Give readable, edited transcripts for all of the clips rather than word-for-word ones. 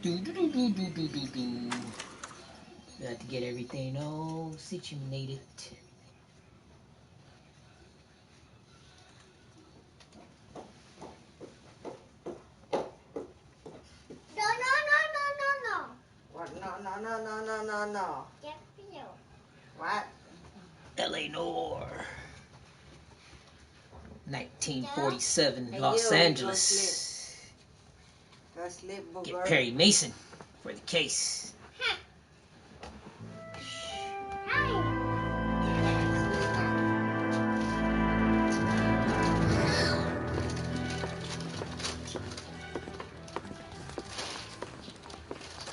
Do. Got to get everything all situated. No. What? No. Get you. What? LA Noire. 1947, Los Angeles. Go sleep, Get Perry Mason for the case.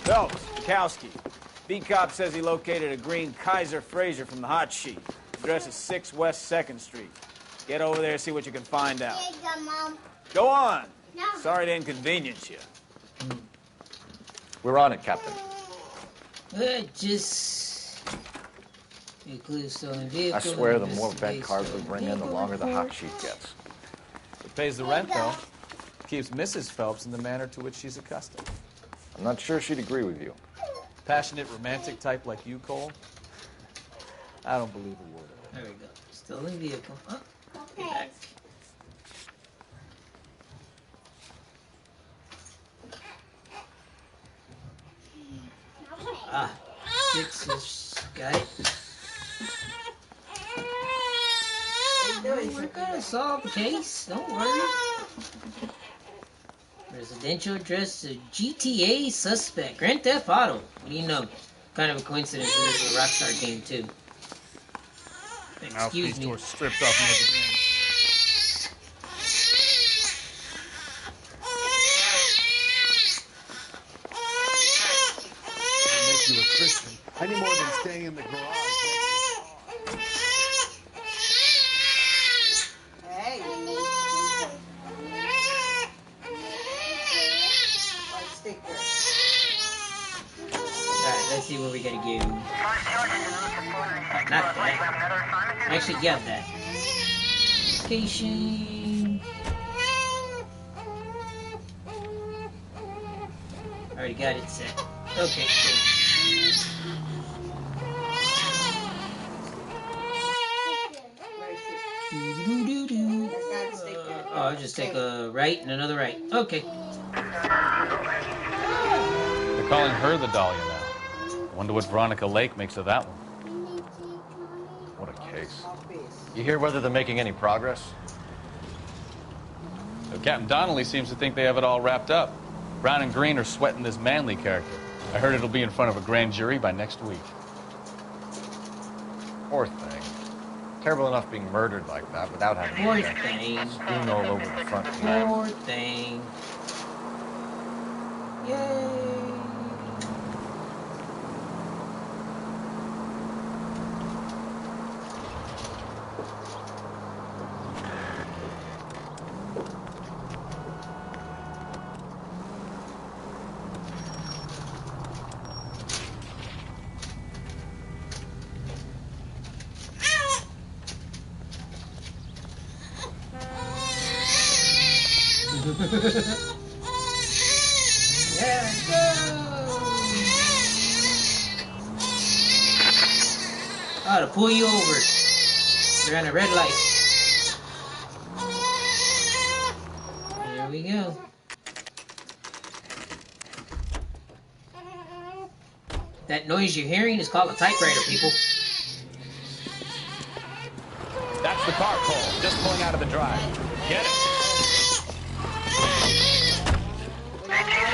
Phelps, Kowski. B-Cop says he located a green Kaiser Fraser from the hot sheet. Address is 6 West 2nd Street. Get over there, see what you can find out. Mom. Go on. No. Sorry to inconvenience you. We're on it, Captain. Just include stolen vehicle. I swear the more bent cars we bring in, the longer the hot sheet gets. It pays the rent, though. Keeps Mrs. Phelps in the manner to which she's accustomed. I'm not sure she'd agree with you. Passionate, romantic type like you, Cole? I don't believe a word of it. There we go. Stolen vehicle. Oh, Okay. back. Ah, fix this guy. We're gonna solve the case. Don't worry. Residential address of GTA suspect. Grand Theft Auto. What do you know? Kind of a coincidence that this is a Rockstar game, too. Excuse me. Stripped off near the ground. Make you a Christian. Any more than staying in the garage. Hey. Alright, let's see what we gotta do. Not that. Actually, yeah, that. Location. Already got it set. Okay, cool. I'll just take a right and another right. Okay. They're calling her the Dahlia now. I wonder what Veronica Lake makes of that one. What a case. You hear whether they're making any progress? So Captain Donnelly seems to think they have it all wrapped up. Brown and Green are sweating this Manley character. I heard it'll be in front of a grand jury by next week. Poor thing. Terrible enough being murdered like that without having Poor to thing. steam all over the front. Poor thing. Yay. Yeah, go! Oh, to pull you over. You're on a red light. There we go. That noise you're hearing is called a typewriter, people. That's the car, Cole. Just pulling out of the drive. Get it.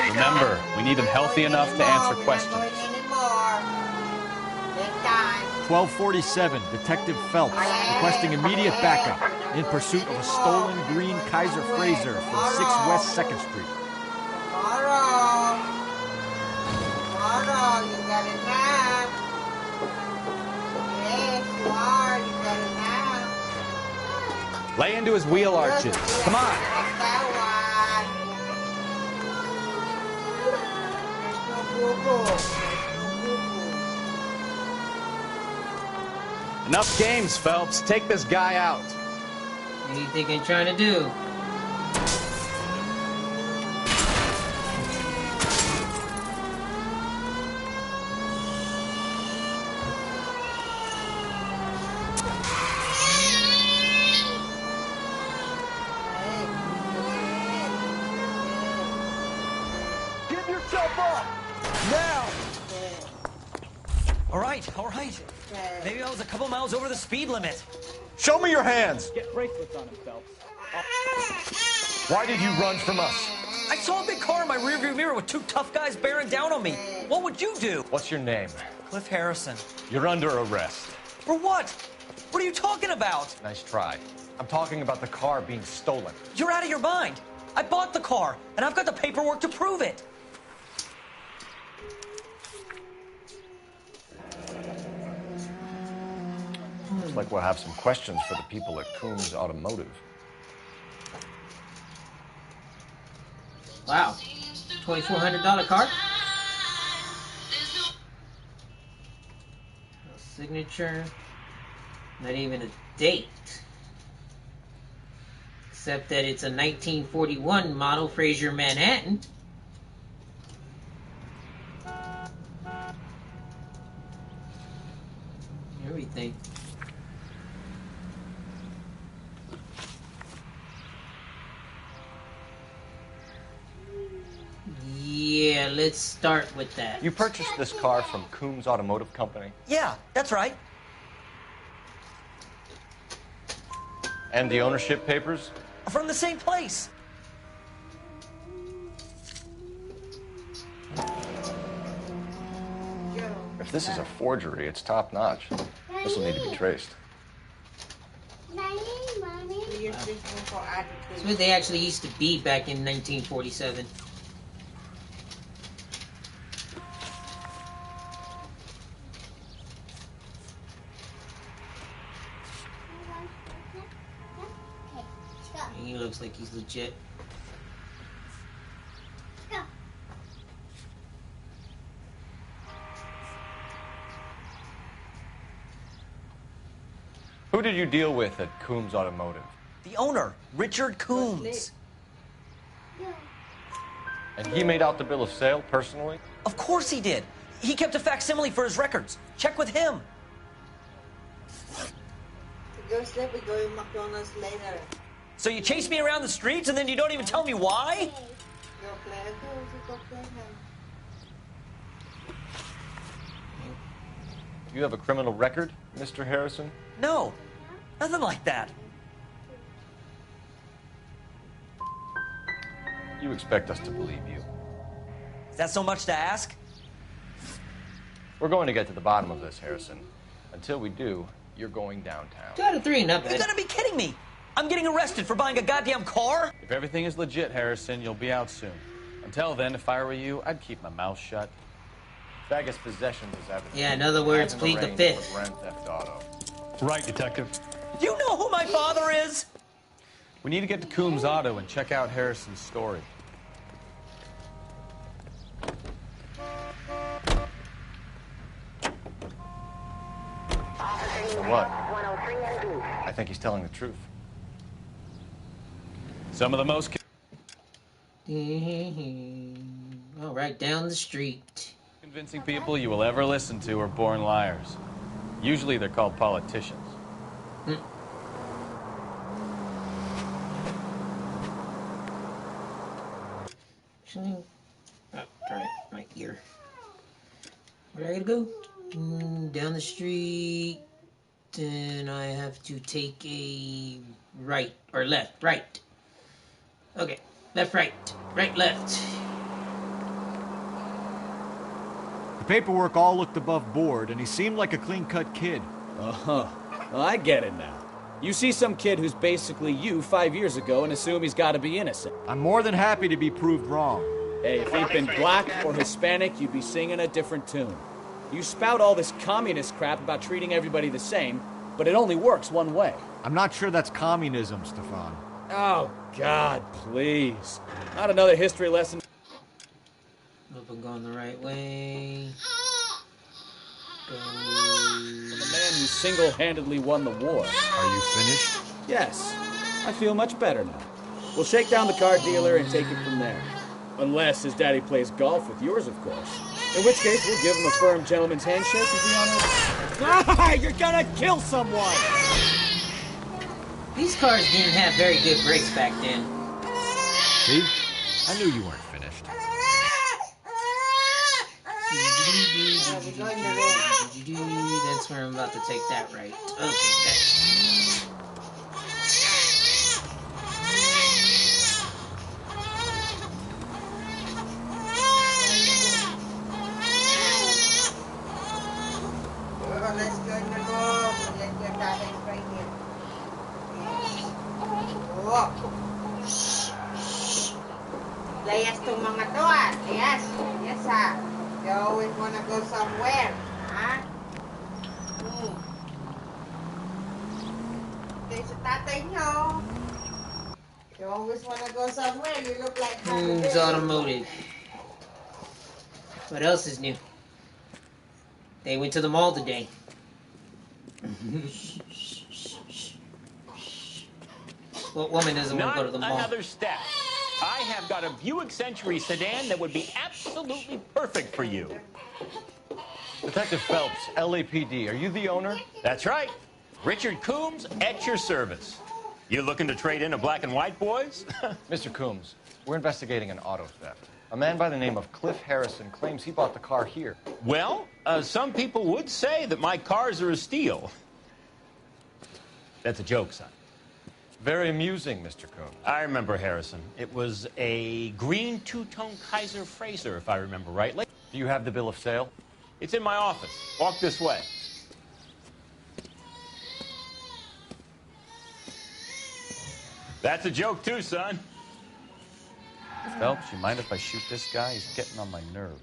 Remember, we need them healthy enough to answer questions. 1247, Detective Phelps, requesting immediate backup in pursuit of a stolen green Kaiser Fraser from 6 West 2nd Street. Tomorrow, you got it now. Yes, you are. You got it now. Lay into his wheel arches. Come on. That's that one. There's no boo-boo. Enough games, Phelps. Take this guy out. What do you think I'm trying to do? yourself up! Now! All right. Maybe I was a couple miles over the speed limit. Show me your hands! Get bracelets on him, Phelps. Why did you run from us? I saw a big car in my rearview mirror with two tough guys bearing down on me. What would you do? What's your name? Cliff Harrison. You're under arrest. For what? What are you talking about? Nice try. I'm talking about the car being stolen. You're out of your mind. I bought the car, and I've got the paperwork to prove it. Looks like we'll have some questions for the people at Coombs Automotive. Wow. $2,400 car? No signature. Not even a date. Except that it's a 1941 model Frazier Manhattan. Everything. Yeah, let's start with that. You purchased this car from Coombs Automotive Company? Yeah, that's right. And the ownership papers? From the same place. If this is a forgery, it's top-notch. This will need to be traced. That's what they actually used to be back in 1947. He looks like he's legit. Who did you deal with at Coombs Automotive? The owner, Richard Coombs. And he made out the bill of sale personally? Of course he did. He kept a facsimile for his records. Check with him. Go sleep, we go to McDonald's later. So you chase me around the streets and then you don't even tell me why? Go play, go play now. You have a criminal record, Mr. Harrison? No, nothing like that. You expect us to believe you. Is that so much to ask? We're going to get to the bottom of this, Harrison. Until we do, you're going downtown. 2 out of 3, not You bad. gotta be kidding me. I'm getting arrested for buying a goddamn car? If everything is legit, Harrison, you'll be out soon. Until then, if I were you, I'd keep my mouth shut. Vegas possession is evidence. Yeah, in other words, plead the fifth. For grand theft auto. Right, Detective. Do you know who my father is? We need to get to Coombs Auto and check out Harrison's story. So what? I think he's telling the truth. Some of the most... All right, down the street. convincing people you will ever listen to are born liars. Usually they're called politicians. Actually, right, my ear. Where I gotta go? Down the street. Then I have to take a right or left. Right. Okay, left, right, right, left. The paperwork all looked above board, and he seemed like a clean-cut kid. Uh-huh. Well, I get it now. You see some kid who's basically you 5 years ago and assume he's got to be innocent. I'm more than happy to be proved wrong. Hey, if he'd been black or Hispanic, you'd be singing a different tune. You spout all this communist crap about treating everybody the same, but it only works one way. I'm not sure that's communism, Stefan. Oh, God, please. Not another history lesson. Hope I'm going the right way. Go. From the man who single-handedly won the war. Are you finished? Yes, I feel much better now. We'll shake down the car dealer and take it from there. Unless his daddy plays golf with yours, of course. In which case, we'll give him a firm gentleman's handshake and be on Ah, you're gonna kill someone! These cars didn't have very good brakes back then. See? I knew you weren't finished. That's where I'm about to take that right. Okay, Let's go in the room. Let your daddy right here. Oh. Layas tong mga to ah. Layas. Yes ah. You always wanna go somewhere. Ha? Okay, sa tatay nyo. You always wanna go somewhere. You look like Coombs Automotive. What else is new? They went to the mall today. What woman doesn't want to go to the mall? Another step. I have got a Buick Century sedan that would be absolutely perfect for you. Detective Phelps, LAPD, are you the owner? That's right. Richard Coombs at your service. You looking to trade in a black and white, boys? Mr. Coombs, we're investigating an auto theft. A man by the name of Cliff Harrison claims he bought the car here. Well, some people would say that my cars are a steal. That's a joke, son. Very amusing, Mr. Coombs. I remember Harrison. It was a green two-tone Kaiser Frazer, if I remember rightly. Do you have the bill of sale? It's in my office. Walk this way. That's a joke, too, son. Phelps, you mind if I shoot this guy? He's getting on my nerves.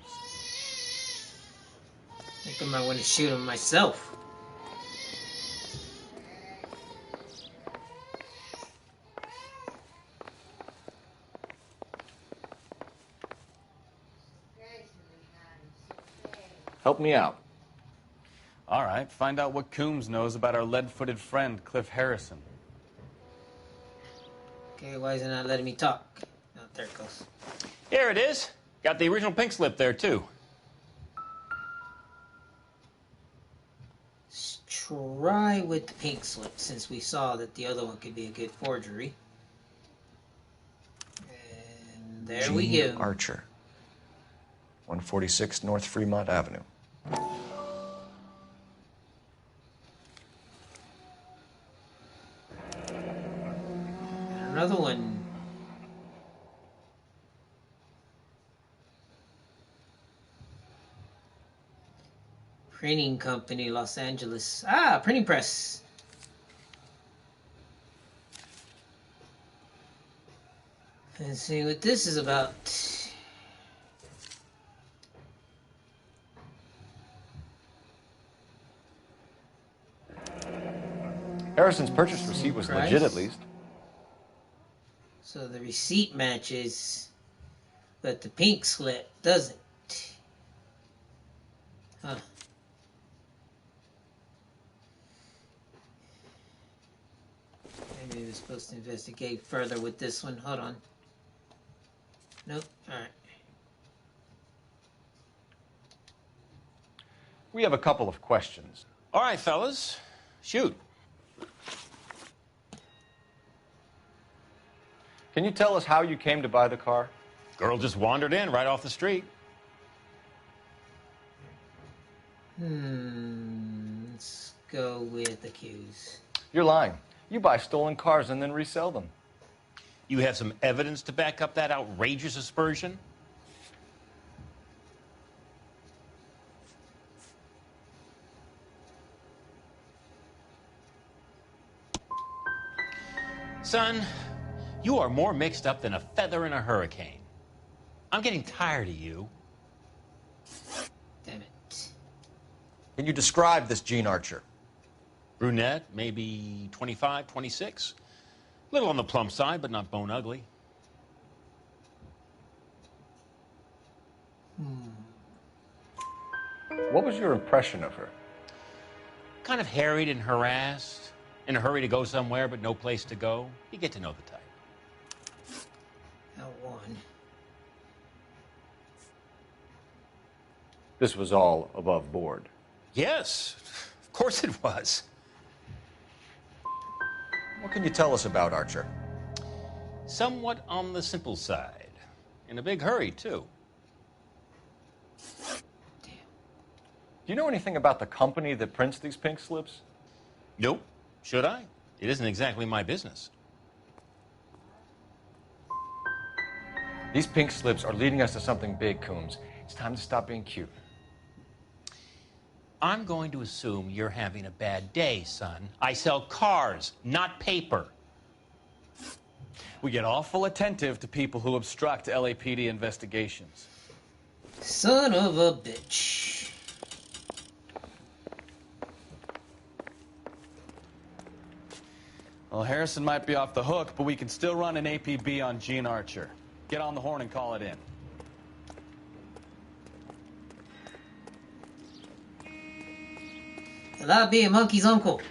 I think I might want to shoot him myself. Help me out. All right, find out what Coombs knows about our lead-footed friend, Cliff Harrison. Okay, why is it not letting me talk? Oh, there it goes. Here it is. Got the original pink slip there, too. Let's try with the pink slip, since we saw that the other one could be a good forgery. And there we go. Archer, 146 North Fremont Avenue. And another one. Printing company, Los Angeles. Ah, printing press. Let's see what this is about. Harrison's purchase receipt was Price. legit, at least. So the receipt matches, but the pink slip doesn't. Huh. Maybe we're supposed to investigate further with this one. Hold on. Nope. Alright. We have a couple of questions. All right, fellas. Shoot. Can you tell us how you came to buy the car? Girl just wandered in right off the street. Let's go with accused. You're lying. You buy stolen cars and then resell them. You have some evidence to back up that outrageous aspersion? Son, you are more mixed up than a feather in a hurricane. I'm getting tired of you. Damn it. Can you describe this Gene Archer? Brunette, maybe 25, 26. Little on the plump side, but not bone ugly. What was your impression of her? Kind of harried and harassed. In a hurry to go somewhere, but no place to go. You get to know the type. Out one. This was all above board. Yes, of course it was. What can you tell us about Archer? Somewhat on the simple side. In a big hurry, too. you know anything about the company that prints these pink slips? Nope. Should I? It isn't exactly my business. These pink slips are leading us to something big, Coombs. It's time to stop being cute. I'm going to assume you're having a bad day, son. I sell cars, not paper. We get awful attentive to people who obstruct LAPD investigations. Son of a bitch. Well, Harrison might be off the hook, but we can still run an APB on Gene Archer. Get on the horn and call it in. That'd be a monkey's uncle.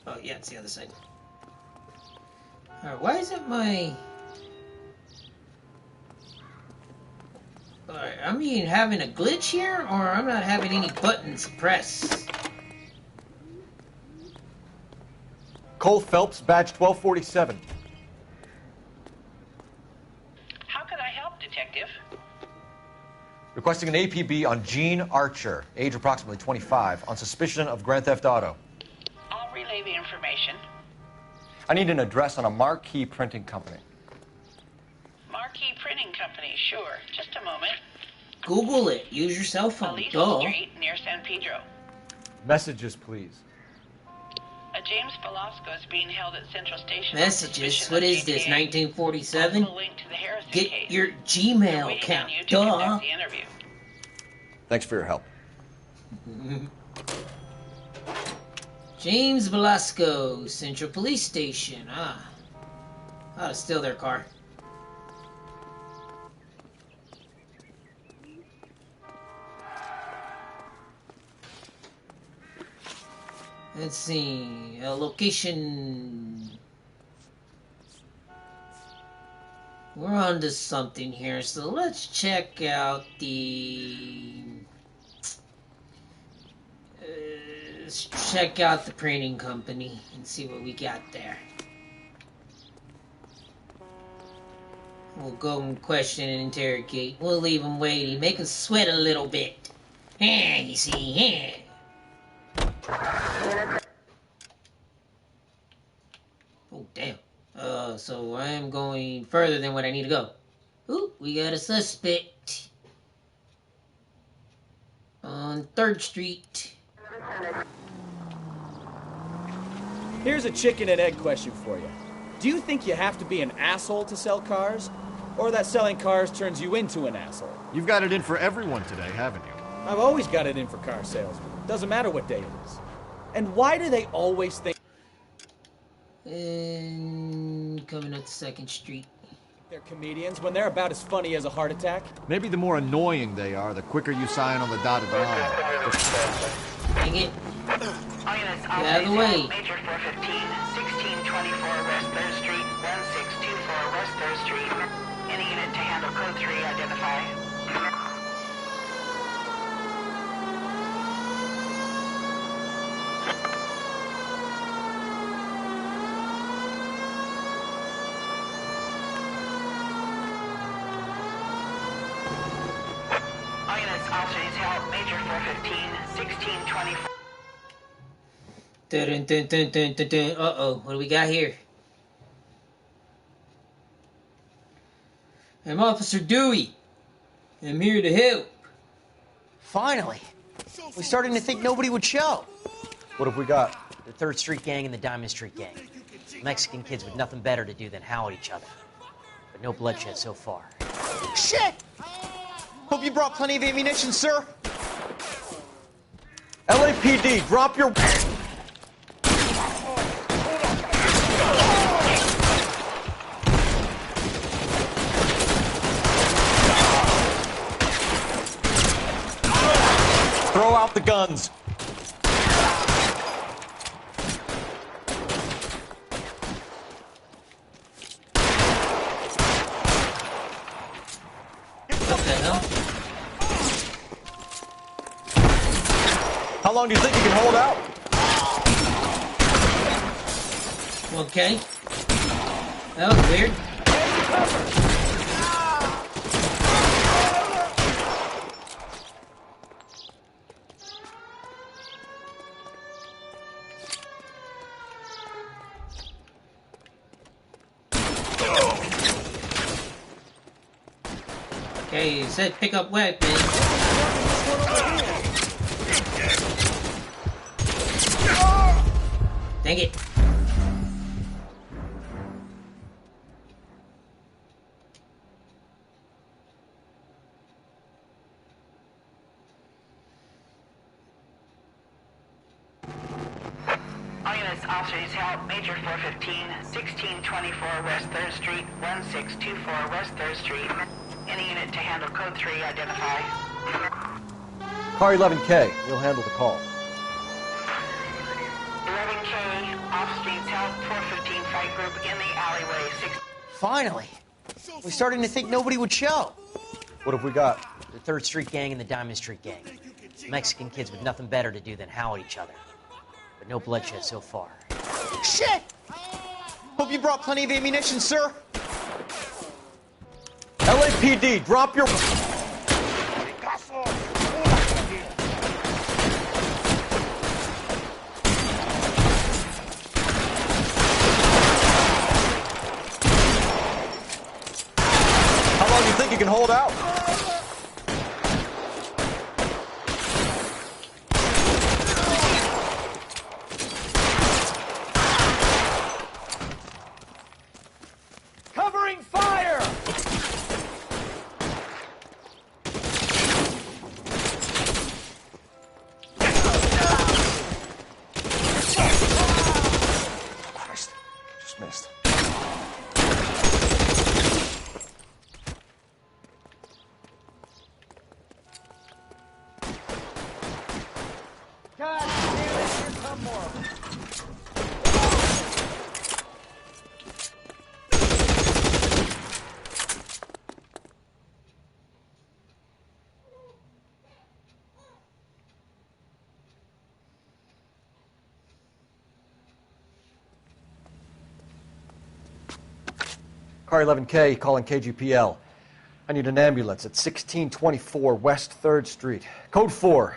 Oh yeah, it's the other side. Alright, why isn't my... Alright, I'm either having a glitch here, or I'm not having any buttons pressed. Cole Phelps, badge 1247. How can I help, Detective? Requesting an APB on Gene Archer, age approximately 25, on suspicion of Grand Theft Auto. I'll relay the information. I need an address on a marquee printing company. Marquee Printing Company, sure. Just a moment. Google it. Use your cell phone. Aliso Duh. Street, near San Pedro. Messages, please. A James Velasco is being held at Central Station. Messages. What is this, 1947? Also linked to the Harrison Get case. your They're Gmail waiting account. on you to Duh. conduct the interview. Thanks for your help. James Velasco, Central Police Station. Ah. Ought to steal their car. Let's see. Location. We're on to something here, so let's check out the... let's check out the printing company and see what we got there. We'll go and question and interrogate. We'll leave him waiting. Make him sweat a little bit. You see, Oh, damn. So I am going further than what I need to go. Ooh, we got a suspect. On 3rd Street. Here's a chicken and egg question for you. Do you think you have to be an asshole to sell cars? Or that selling cars turns you into an asshole? You've got it in for everyone today, haven't you? I've always got it in for car salesmen. Doesn't matter what day it is. And why do they always think And coming up to 2nd Street. they're comedians when they're about as funny as a heart attack? Maybe the more annoying they are, the quicker you sign on the dotted line. Dang it. All units, Get out of the way. Major 415, 1624 West 3rd Street, 1624 West 3rd Street. Any unit to handle code 3, identify. All units, officers help. Major 415, 1624. Dun, dun, dun, dun, dun, dun. Uh-oh, what do we got here? I'm Officer Dewey. I'm here to help. Finally. We're starting to think nobody would show. What have we got? The 3rd Street Gang and the Diamond Street Gang. Mexican kids with nothing better to do than howl at each other. But no bloodshed so far. Shit! Hope you brought plenty of ammunition, sir. LAPD, drop your... Throw out the guns. What the hell? How long do you think you can hold out? Okay. That was weird. Okay, it said pick up weapon. Dang it. All units, officers help. Major 415, 1624 West 3rd Street, 1624 West 3rd Street. Any unit to handle code 3, identify. Car 11K, we'll handle the call. 11K, off streets help. 415 fight group in the alleyway. Finally! We're starting to think nobody would show. What have we got? The 3rd Street Gang and the Diamond Street Gang. Mexican kids with nothing better to do than howl at each other. But no bloodshed so far. Shit! Hope you brought plenty of ammunition, sir. LAPD, drop your... How long do you think you can hold out? Covering fire! Christ, just missed. God damn it, here come more. Car 11K, calling KGPL. I need an ambulance at 1624 West 3rd Street. Code 4.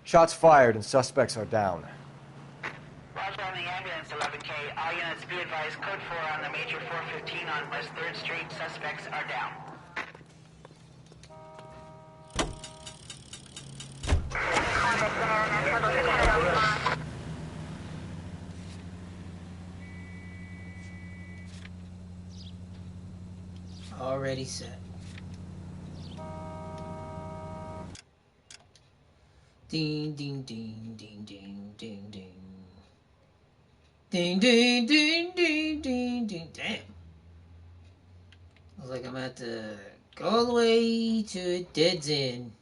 Shots fired and suspects are down. Roger on the ambulance, 11K. All units be advised, code 4 on the major 415 on West 3rd Street. Suspects are down. Already set. Ding, ding, ding, ding, ding, ding, ding. Ding, ding, ding, ding, ding, ding. Damn. Looks like I'm at to go all the way to a dead's end.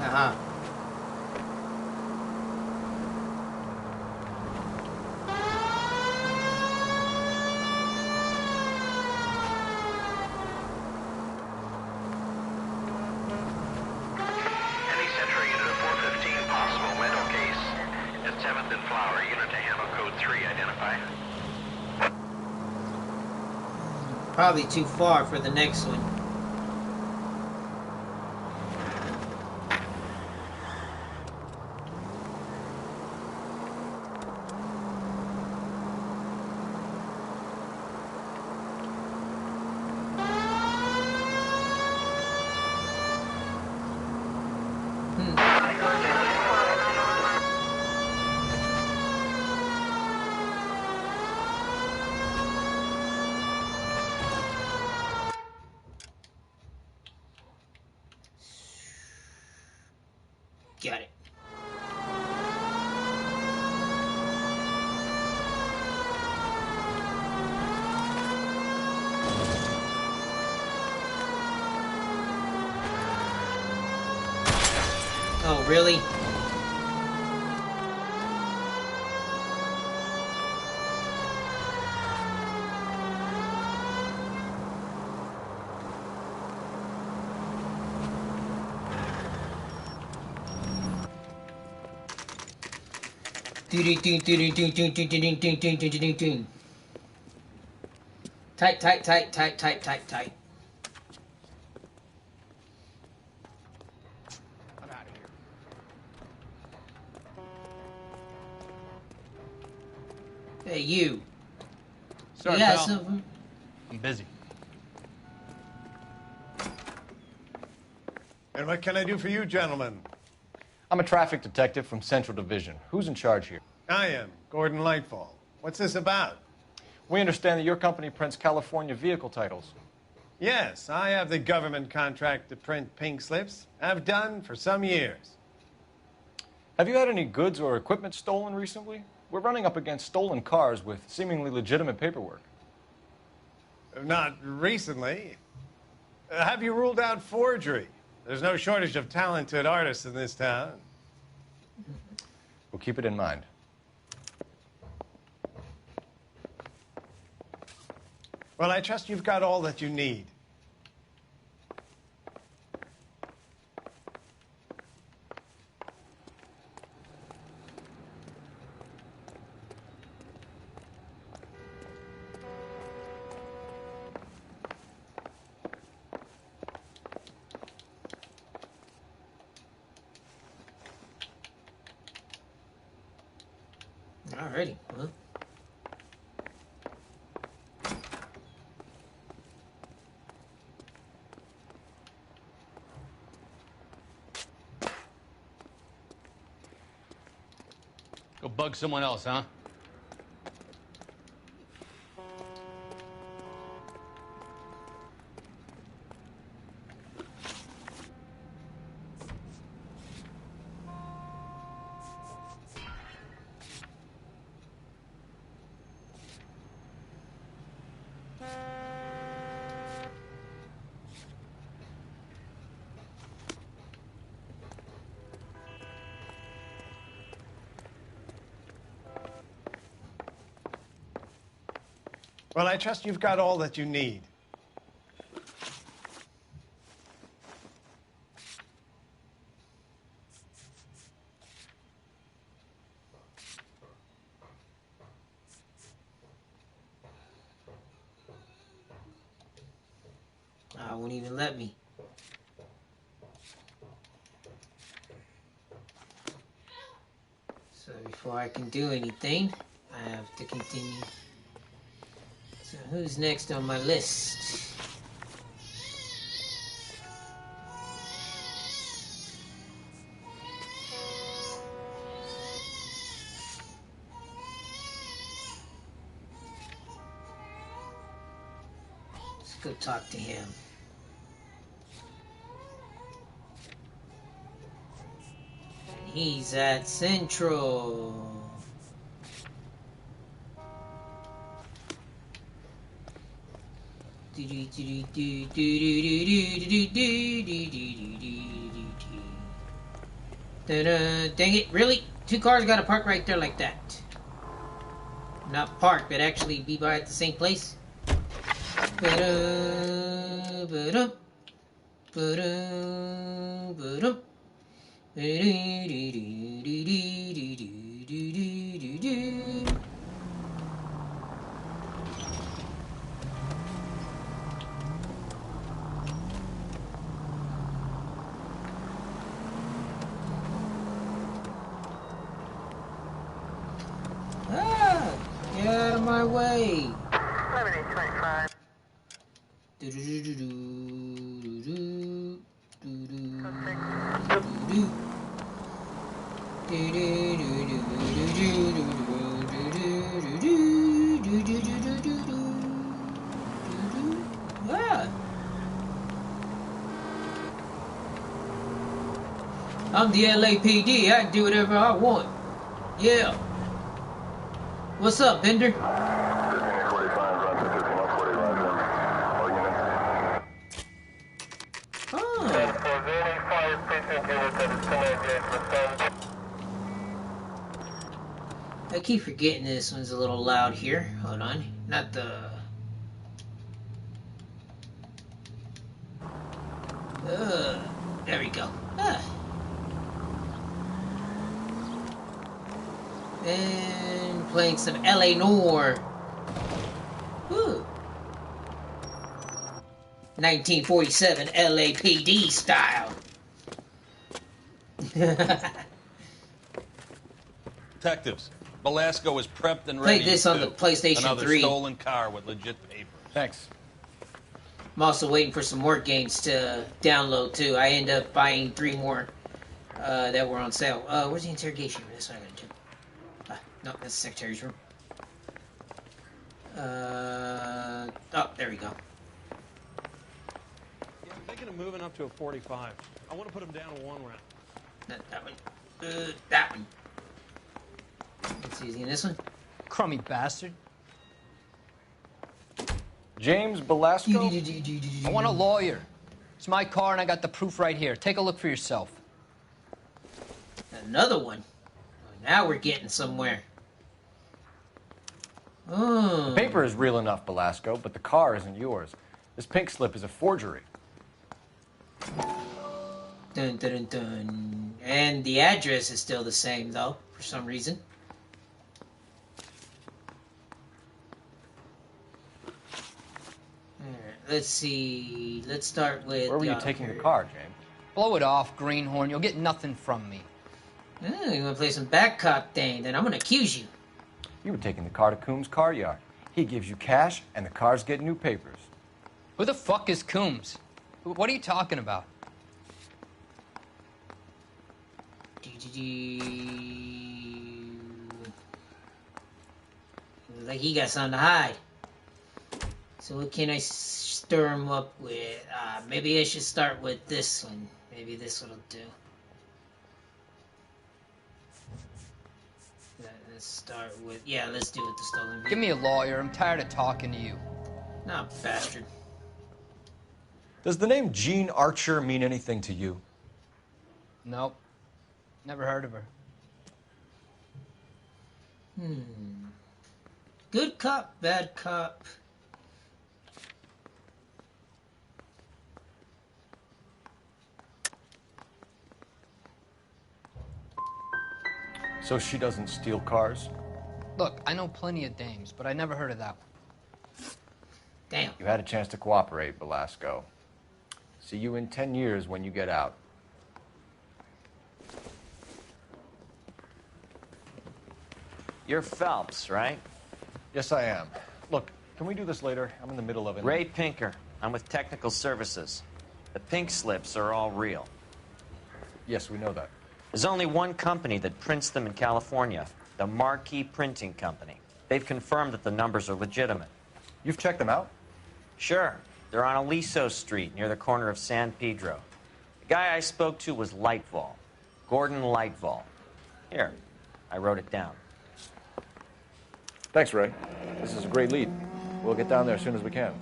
Haha. Any Central unit of 415, possible mental case at 7th and Flower. Unit to handle code 3, identify. Probably too far for the next one. Got it. Oh, really? Tight, tight, tight, tight, tight, tight, tight. I'm out of here. Hey, you. Sorry, You got pal. something? I'm busy. And what can I do for you, gentlemen? I'm a traffic detective from Central Division. Who's in charge here? I am, Gordon Lightfall. What's this about? We understand that your company prints California vehicle titles. Yes, I have the government contract to print pink slips. I've done for some years. Have you had any goods or equipment stolen recently? We're running up against stolen cars with seemingly legitimate paperwork. Not recently. Have you ruled out forgery? There's no shortage of talented artists in this town. We'll keep it in mind. Well, I trust you've got all that you need. Alrighty. Well. Go bug someone else, huh? Well, I trust you've got all that you need. Won't even let me. So before I can do anything, I have to continue. So who's next on my list? Let's go talk to him. He's at Central. Dang it, really? Two cars gotta park right there like that. Not park, but actually be by at the same place. Get out of my way. 11:25. I'm the LAPD. I can do whatever I want. Yeah. What's up, Bender? I keep forgetting this one's a little loud here. Hold on. Not the... there we go. And playing some LA Noire. Woo. 1947 LAPD style. Detectives, Velasco is prepped and ready. Played this on the PlayStation another 3. stolen car with legit papers. Thanks. I'm also waiting for some more games to download too. I end up buying 3 more that were on sale. Where's the interrogation room? That's what I gotta do. No, that's the secretary's room. Oh, there we go. Yeah, I'm thinking of moving up to a 45. I want to put him down to 1 round. Not that one. That one. Let's see, is he in this one? Crummy bastard. James Velasco? I want a lawyer. It's my car and I got the proof right here. Take a look for yourself. Another one. Now we're getting somewhere. Oh. The paper is real enough, Velasco, but the car isn't yours. This pink slip is a forgery. Dun, dun, dun, dun. And the address is still the same, though, for some reason. Let's see. Let's start with... Where were you taking the car, James? Blow it off, Greenhorn. You'll get nothing from me. You want to play some back cop thing? Then I'm going to accuse you. You were taking the car to Coombs' car yard. He gives you cash, and the car's getting new papers. Who the fuck is Coombs? What are you talking about? Like he got something to hide. So what can I stir him up with? Maybe I should start with this one. Maybe this one will do. Let's start with... Yeah, let's do it, the stolen vehicle. Give me a lawyer. I'm tired of talking to you. Nah, bastard. Does the name Jean Archer mean anything to you? Nope. Never heard of her. Good cop, bad cop. So she doesn't steal cars? Look, I know plenty of dames, but I never heard of that one. Damn. You had a chance to cooperate, Velasco. See you in 10 years when you get out. You're Phelps, right? Yes, I am. Look, can we do this later? I'm in the middle of it. Ray Pinker. I'm with Technical Services. The pink slips are all real. Yes, we know that. There's only one company that prints them in California, the Marquee Printing Company. They've confirmed that the numbers are legitimate. You've checked them out? Sure. They're on Aliso Street, near the corner of San Pedro. The guy I spoke to was Lightval. Gordon Lightval. Here, I wrote it down. Thanks, Ray. This is a great lead. We'll get down there as soon as we can.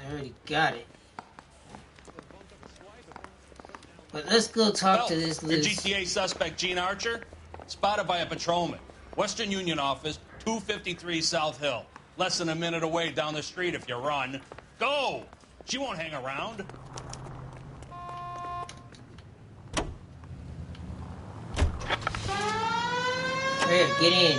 I already got it. But let's go talk to this Your GTA suspect, Gene Archer, spotted by a patrolman. Western Union office, 253 South Hill. Less than a minute away down the street if you run. Go! She won't hang around. Hurry up, get in.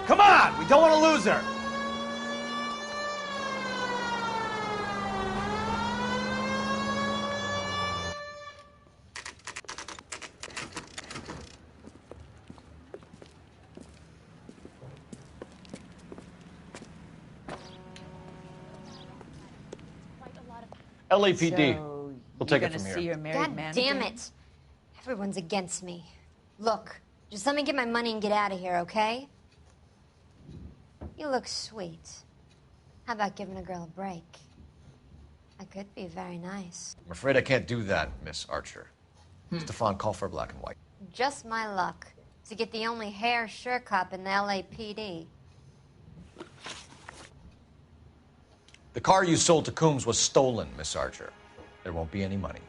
Come on! We don't want to lose her! LAPD. We'll take it from here. God damn it. Everyone's against me. Look, just let me get my money and get out of here, okay? You look sweet. How about giving a girl a break? I could be very nice. I'm afraid I can't do that, Miss Archer. Stefan, call for black and white. Just my luck. To get the only hair sure cop in the LAPD. The car you sold to Coombs was stolen, Miss Archer. There won't be any money.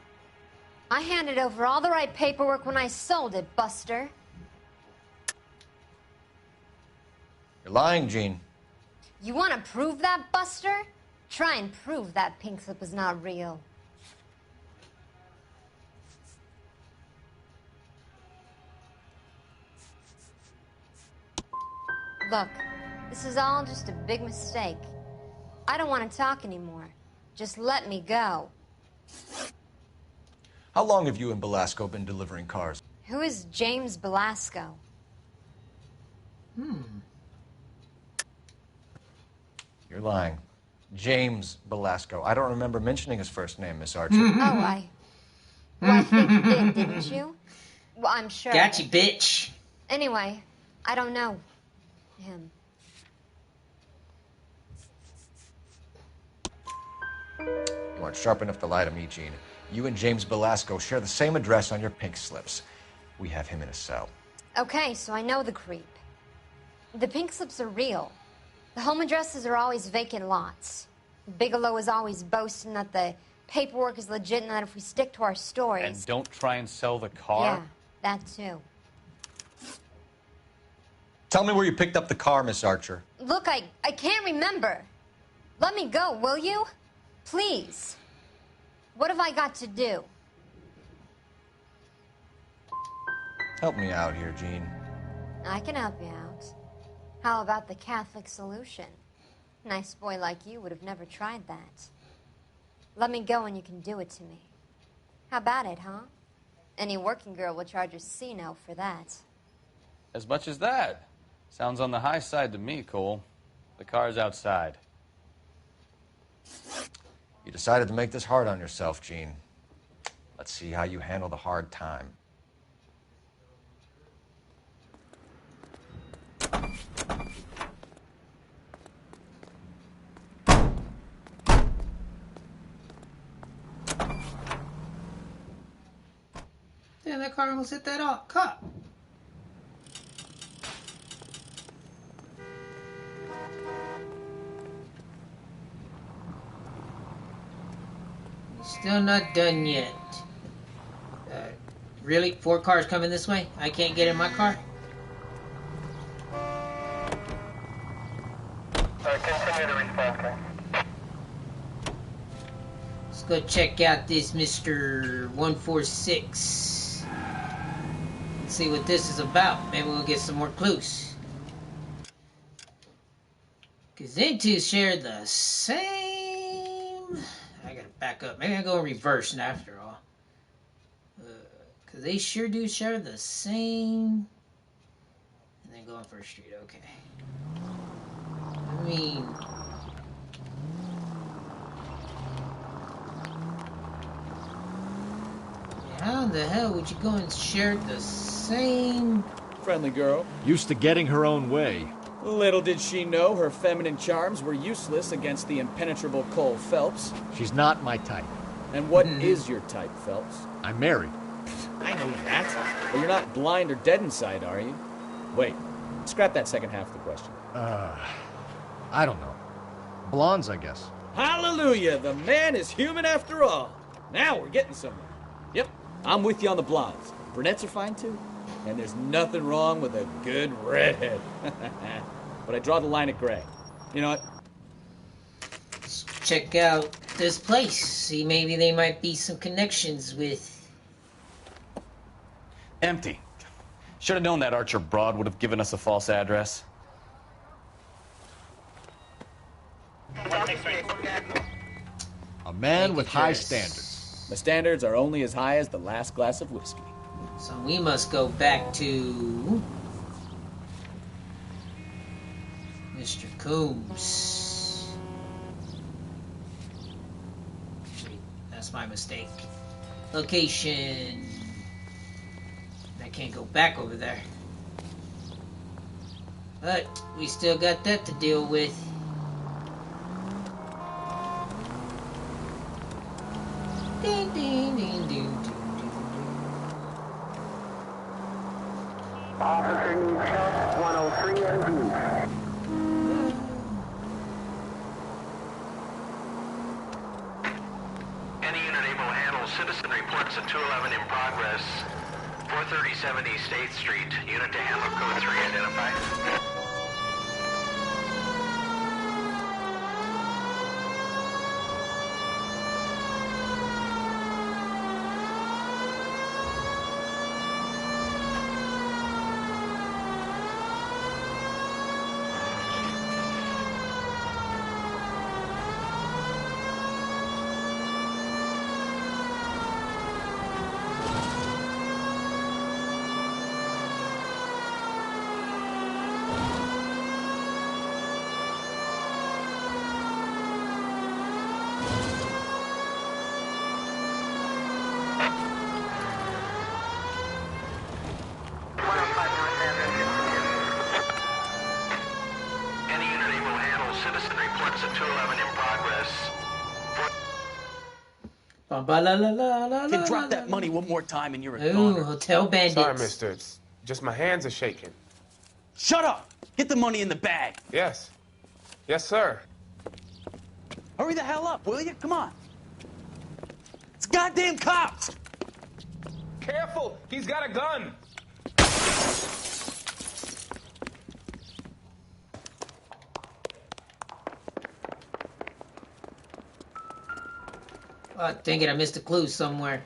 I handed over all the right paperwork when I sold it, Buster. You're lying, Jean. You want to prove that, Buster? Try and prove that pink slip is not real. Look, this is all just a big mistake. I don't want to talk anymore. Just let me go. How long have you and Belasco been delivering cars? Who is James Belasco? You're lying. James Belasco. I don't remember mentioning his first name, Miss Archer. I think you did, didn't you? Well, I'm sure. Gotcha, bitch. Anyway, I don't know him. You aren't sharp enough to lie to me, Jean. You and James Belasco share the same address on your pink slips. We have him in a cell. Okay, so I know the creep. The pink slips are real. The home addresses are always vacant lots. Bigelow is always boasting that the paperwork is legit and that if we stick to our stories... And don't try and sell the car? Yeah, that too. Tell me where you picked up the car, Miss Archer. Look, I can't remember. Let me go, will you? Please. What have I got to do? Help me out here, Jean. I can help you out. How about the Catholic solution? A nice boy like you would have never tried that. Let me go and you can do it to me. How about it, huh? Any working girl will charge a C-note for that. As much as that? Sounds on the high side to me, Cole. The car's outside. You decided to make this hard on yourself, Jean. Let's see how you handle the hard time. Damn, that car almost hit that cop. Still not done yet. Really? 4 cars coming this way? I can't get in my car? Continue to respond, okay? Let's go check out this Mr. 146. Let's see what this is about. Maybe we'll get some more clues. Because they two share the same... I gotta back up. Maybe I go in reverse after all. Because they sure do share the same... And then go on First Street, okay. I mean... How the hell would you go and share the same... Friendly girl. Used to getting her own way. Little did she know her feminine charms were useless against the impenetrable Cole Phelps. She's not my type. And what is your type, Phelps? I'm married. I know that. But you're not blind or dead inside, are you? Wait, scrap that second half of the question. I don't know. Blondes, I guess. Hallelujah! The man is human after all. Now we're getting somewhere. Yep, I'm with you on the blondes. Brunettes are fine too. And there's nothing wrong with a good redhead. But I draw the line at gray. You know what? Let's check out this place. See, maybe they might be some connections with... Empty. Should have known that Archer broad would have given us a false address. A man with high standards. My standards are only as high as the last glass of whiskey. So we must go back to... Mr. Coombs. Wait, that's my mistake. Location. I can't go back over there. But we still got that to deal with. Ding, ding, ding, ding, ding, ding. Officer needs help, 103 MD. Any unit able to handle citizen reports at 211 in progress. 437 East 8th Street. Unit to handle code 3 identified. Can drop that money one more time and you're a Ooh, goner. hotel bandits. Sorry, mister. It's just my hands are shaking. Shut up! Get the money in the bag. Yes. Yes, sir. Hurry the hell up, will you? Come on. It's goddamn cops! Careful! He's got a gun! Oh, dang it, I missed a clue somewhere.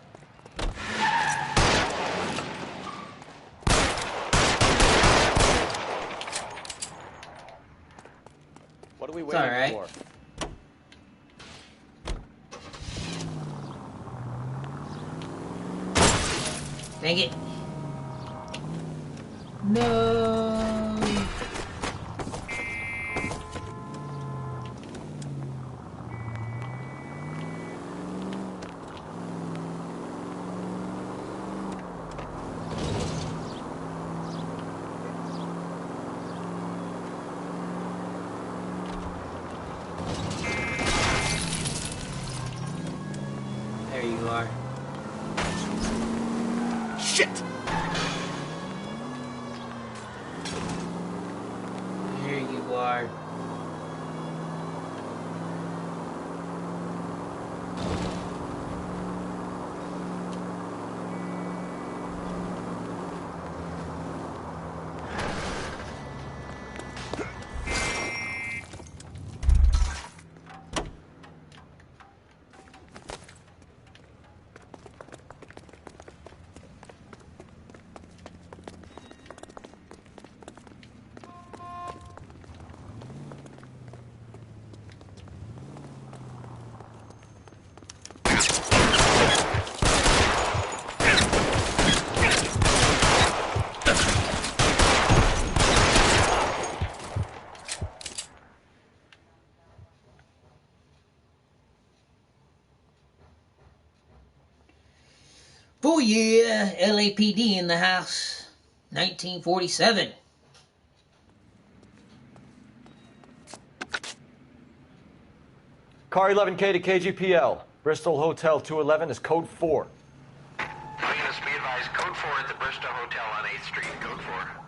What are we It's waiting alright. for? Dang it. No. There you are. Shit! There you are. Oh yeah, LAPD in the house. 1947. Car 11K to KGPL. Bristol Hotel 211 is code 4. All units be advised, code 4 at the Bristol Hotel on 8th Street. Code 4.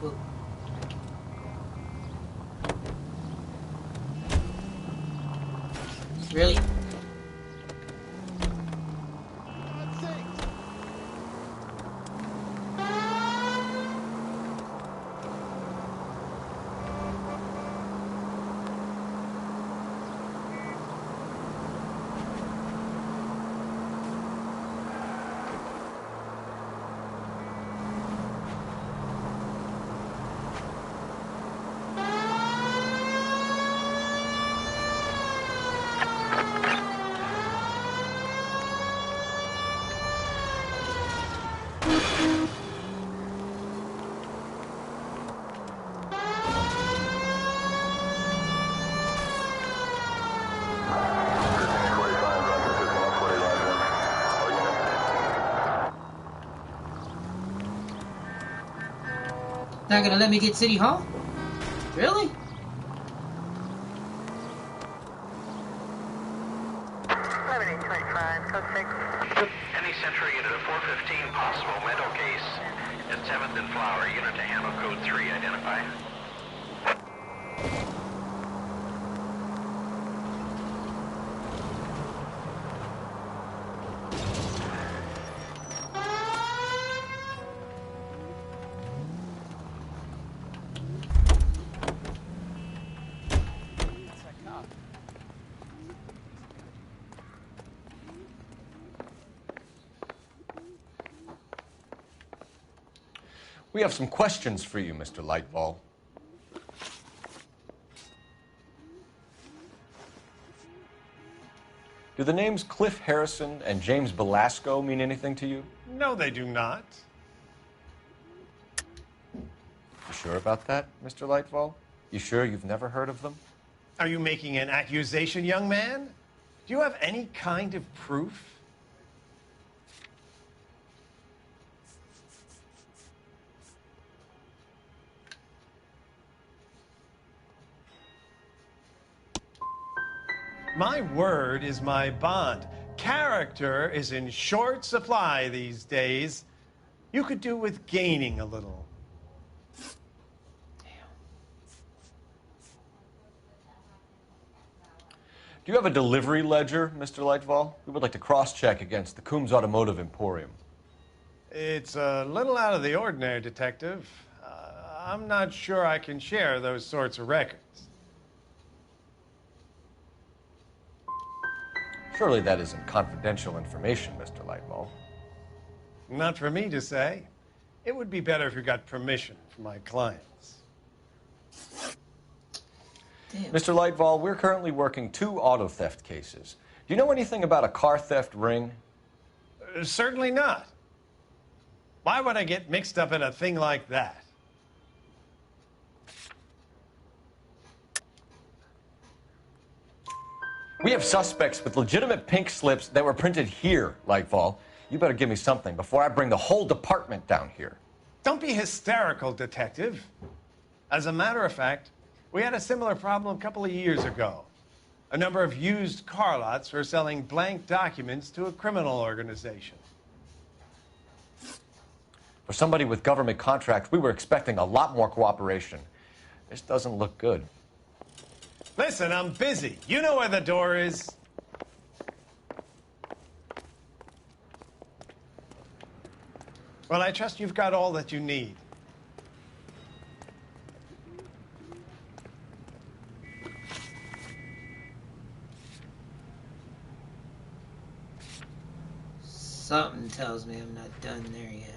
Whoa. Really? Not gonna let me get City Hall? Really? Any Central unit of 415, possible mental case at 7th and Flower. Unit to handle code 3, identify. We have some questions for you, Mr. Lightfall. Do the names Cliff Harrison and James Belasco mean anything to you? No, they do not. You sure about that, Mr. Lightfall? You sure you've never heard of them? Are you making an accusation, young man? Do you have any kind of proof? My word is my bond. Character is in short supply these days. You could do with gaining a little. Do you have a delivery ledger, Mr. Lightfall? We would like to cross-check against the Coombs Automotive Emporium. It's a little out of the ordinary, Detective. I'm not sure I can share those sorts of records. Surely that isn't confidential information, Mr. Lightfall. Not for me to say. It would be better if you got permission from my clients. Damn. Mr. Lightfall, we're currently working 2 auto theft cases. Do you know anything about a car theft ring? Certainly not. Why would I get mixed up in a thing like that? We have suspects with legitimate pink slips that were printed here, Lightfall. You better give me something before I bring the whole department down here. Don't be hysterical, Detective. As a matter of fact, we had a similar problem a couple of years ago. A number of used car lots were selling blank documents to a criminal organization. For somebody with government contracts, we were expecting a lot more cooperation. This doesn't look good. Listen, I'm busy. You know where the door is. Well, I trust you've got all that you need. Something tells me I'm not done there yet.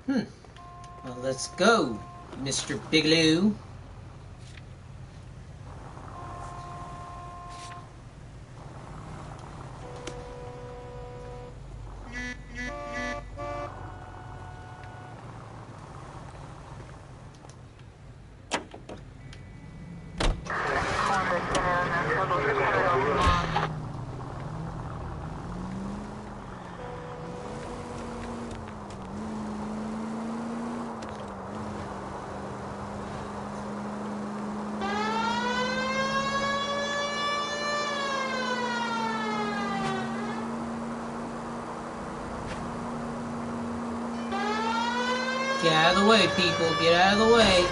Well, let's go, Mr. Bigelow. Get out of the way, people. Get out of the way.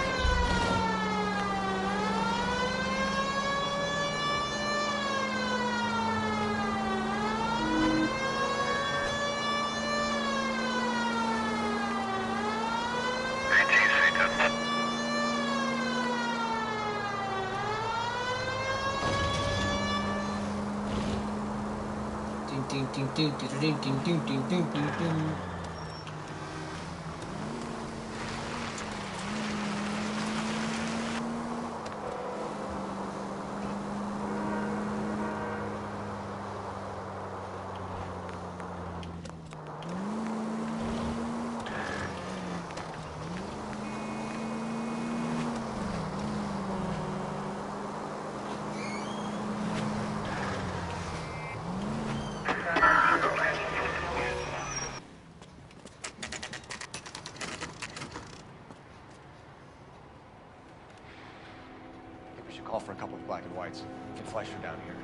Ding, ding, ding, ding, ding, ding, ding, ding, ding, ding, ding. Call for a couple of black and whites. Get Fleischer down here.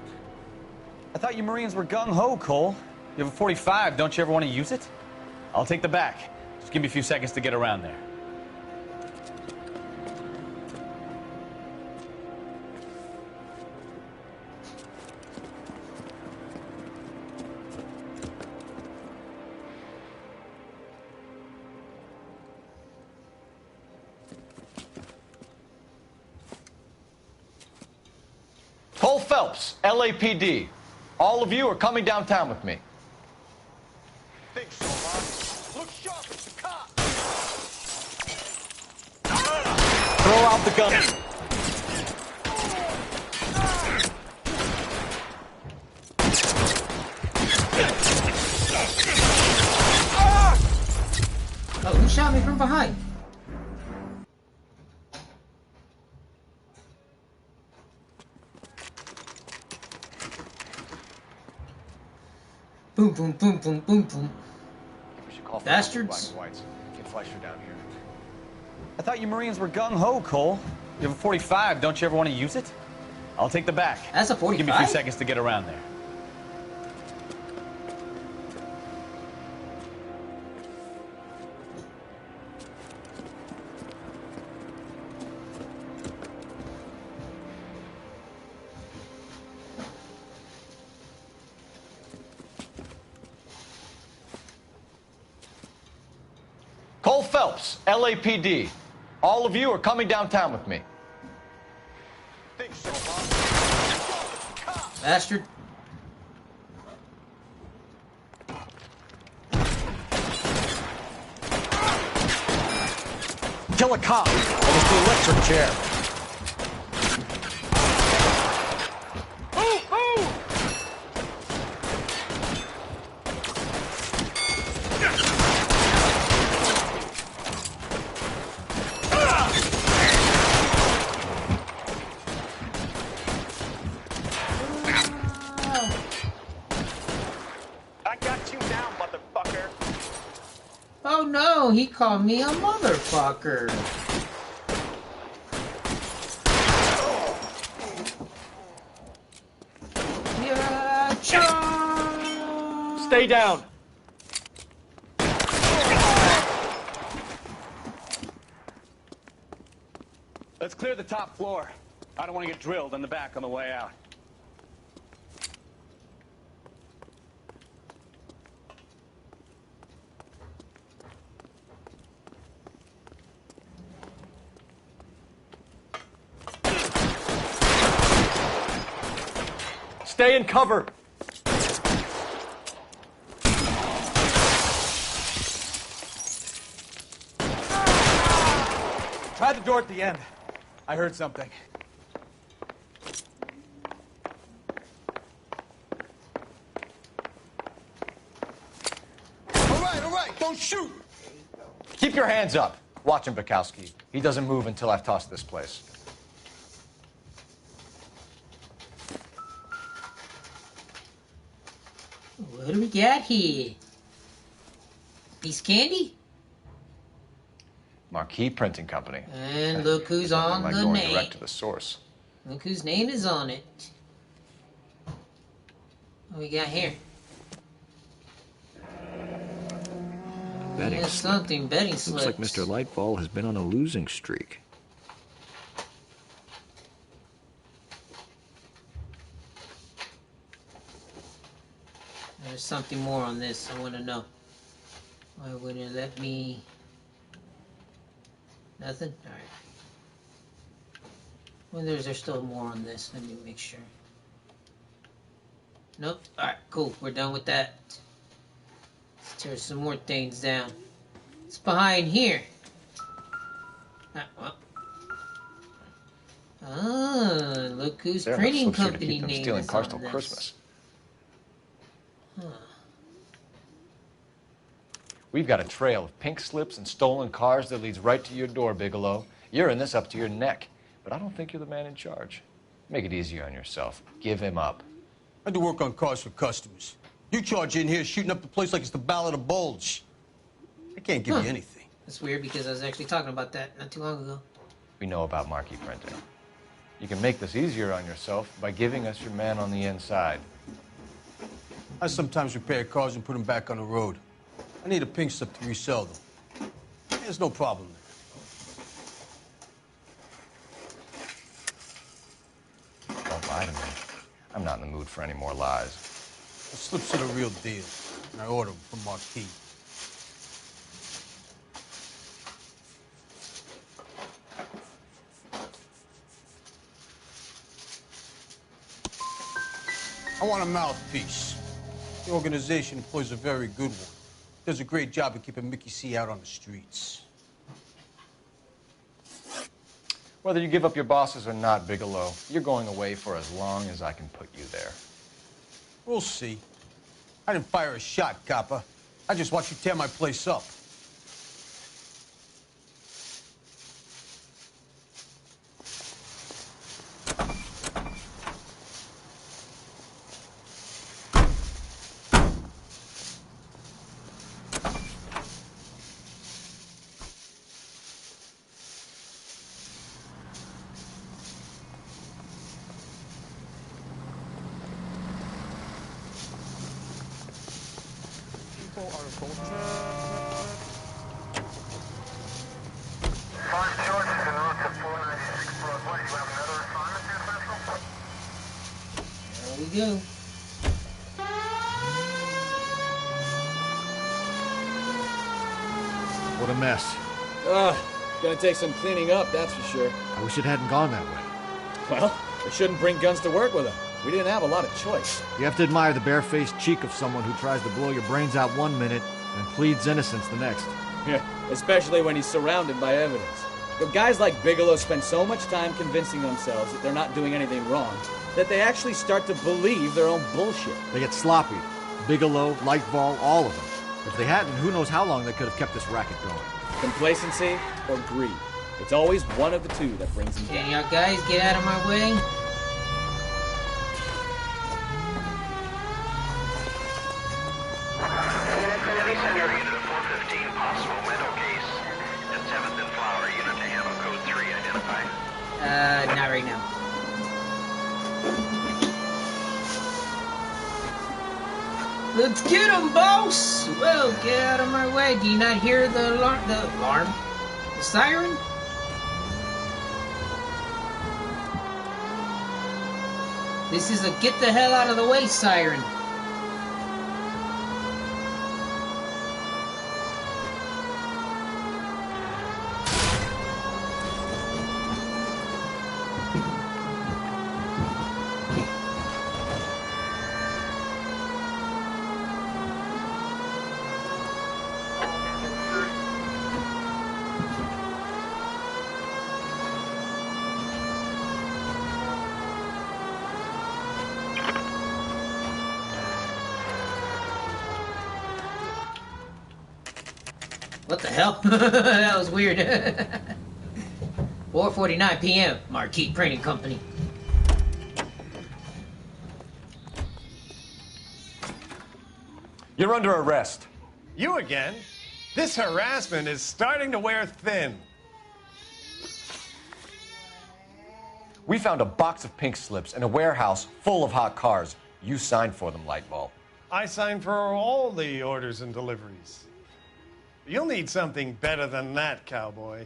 I thought you Marines were gung-ho, Cole. You have a 45. Don't you ever want to use it? I'll take the back. Just give me a few seconds to get around there. Cole Phelps, LAPD. All of you are coming downtown with me. Think so, huh? Look sharp, it's the cop. Throw out the gun. Oh, who shot me from behind? Boom, boom, boom, boom, boom, boom. We should call for Bastards. black and whites. Get Fleischer down here. I thought you Marines were gung-ho, Cole. You have a 45. Don't you ever want to use it? I'll take the back. That's a 45? Give me a few seconds to get around there. Cole Phelps, LAPD. All of you are coming downtown with me. Think so, huh? Bastard. Kill a cop. Almost the electric chair. Move, move! I got you now, motherfucker. Oh no, he called me a motherfucker. Yeah, cha! Stay down. Let's clear the top floor. I don't want to get drilled in the back on the way out. Stay in cover. Try the door at the end. I heard something. All right, don't shoot. Keep your hands up. Watch him, Bukowski. He doesn't move until I've tossed this place. What do we got here? Piece of candy? Marquee Printing Company. And look who's on like the going name. direct to the source. Look whose name is on it. What we got here? Betting Yeah, slip. something. Betting Looks slips. like Mr. Lightfall has been on a losing streak. There's something more on this. I want to know. Why wouldn't it let me? Nothing? Alright. Well, there's still more on this. Let me make sure. Nope. Alright, cool. We're done with that. Let's tear some more things down. What's behind here? Look who's There are printing enough slips here to company keep them name stealing is cars on till this. Christmas. Huh. We've got a trail of pink slips and stolen cars that leads right to your door, Bigelow. You're in this up to your neck, but I don't think you're the man in charge. Make it easier on yourself. Give him up. I do work on cars for customers. You charge in here shooting up the place like it's the Ballad of Bulge. I can't give you anything. That's weird because I was actually talking about that not too long ago. We know about marquee printing. You can make this easier on yourself by giving us your man on the inside. I sometimes repair cars and put them back on the road. I need a pink slip to resell them. There's no problem there. Don't lie to me. I'm not in the mood for any more lies. The slips are the real deal, and I order them from Marquis. I want a mouthpiece. The organization employs a very good one. Does a great job of keeping Mickey C out on the streets. Whether you give up your bosses or not, Bigelow, you're going away for as long as I can put you there. We'll see. I didn't fire a shot, copper. I just watched you tear my place up. There we go. What a mess. Gonna take some cleaning up, that's for sure. I wish it hadn't gone that way. Well, we shouldn't bring guns to work with them. We didn't have a lot of choice. You have to admire the barefaced cheek of someone who tries to blow your brains out one minute and pleads innocence the next. Yeah, especially when he's surrounded by evidence. But guys like Bigelow spend so much time convincing themselves that they're not doing anything wrong that they actually start to believe their own bullshit. They get sloppy. Bigelow, Lightball, all of them. If they hadn't, who knows how long they could have kept this racket going. Complacency or greed. It's always one of the two that brings them down. Can y'all guys get out of my way? Unit of 415, possible mental case at 7th and Flower. Unit to handle code 3, identify. Not right now. Let's get him, boss! Well, get out of my way. Do you not hear the alarm? The siren? This is a get the hell out of the way siren. What the hell? That was weird. 4:49 p.m. Marquee Printing Company. You're under arrest. You again? This harassment is starting to wear thin. We found a box of pink slips in a warehouse full of hot cars. You signed for them, Lightball. I signed for all the orders and deliveries. You'll need something better than that, cowboy.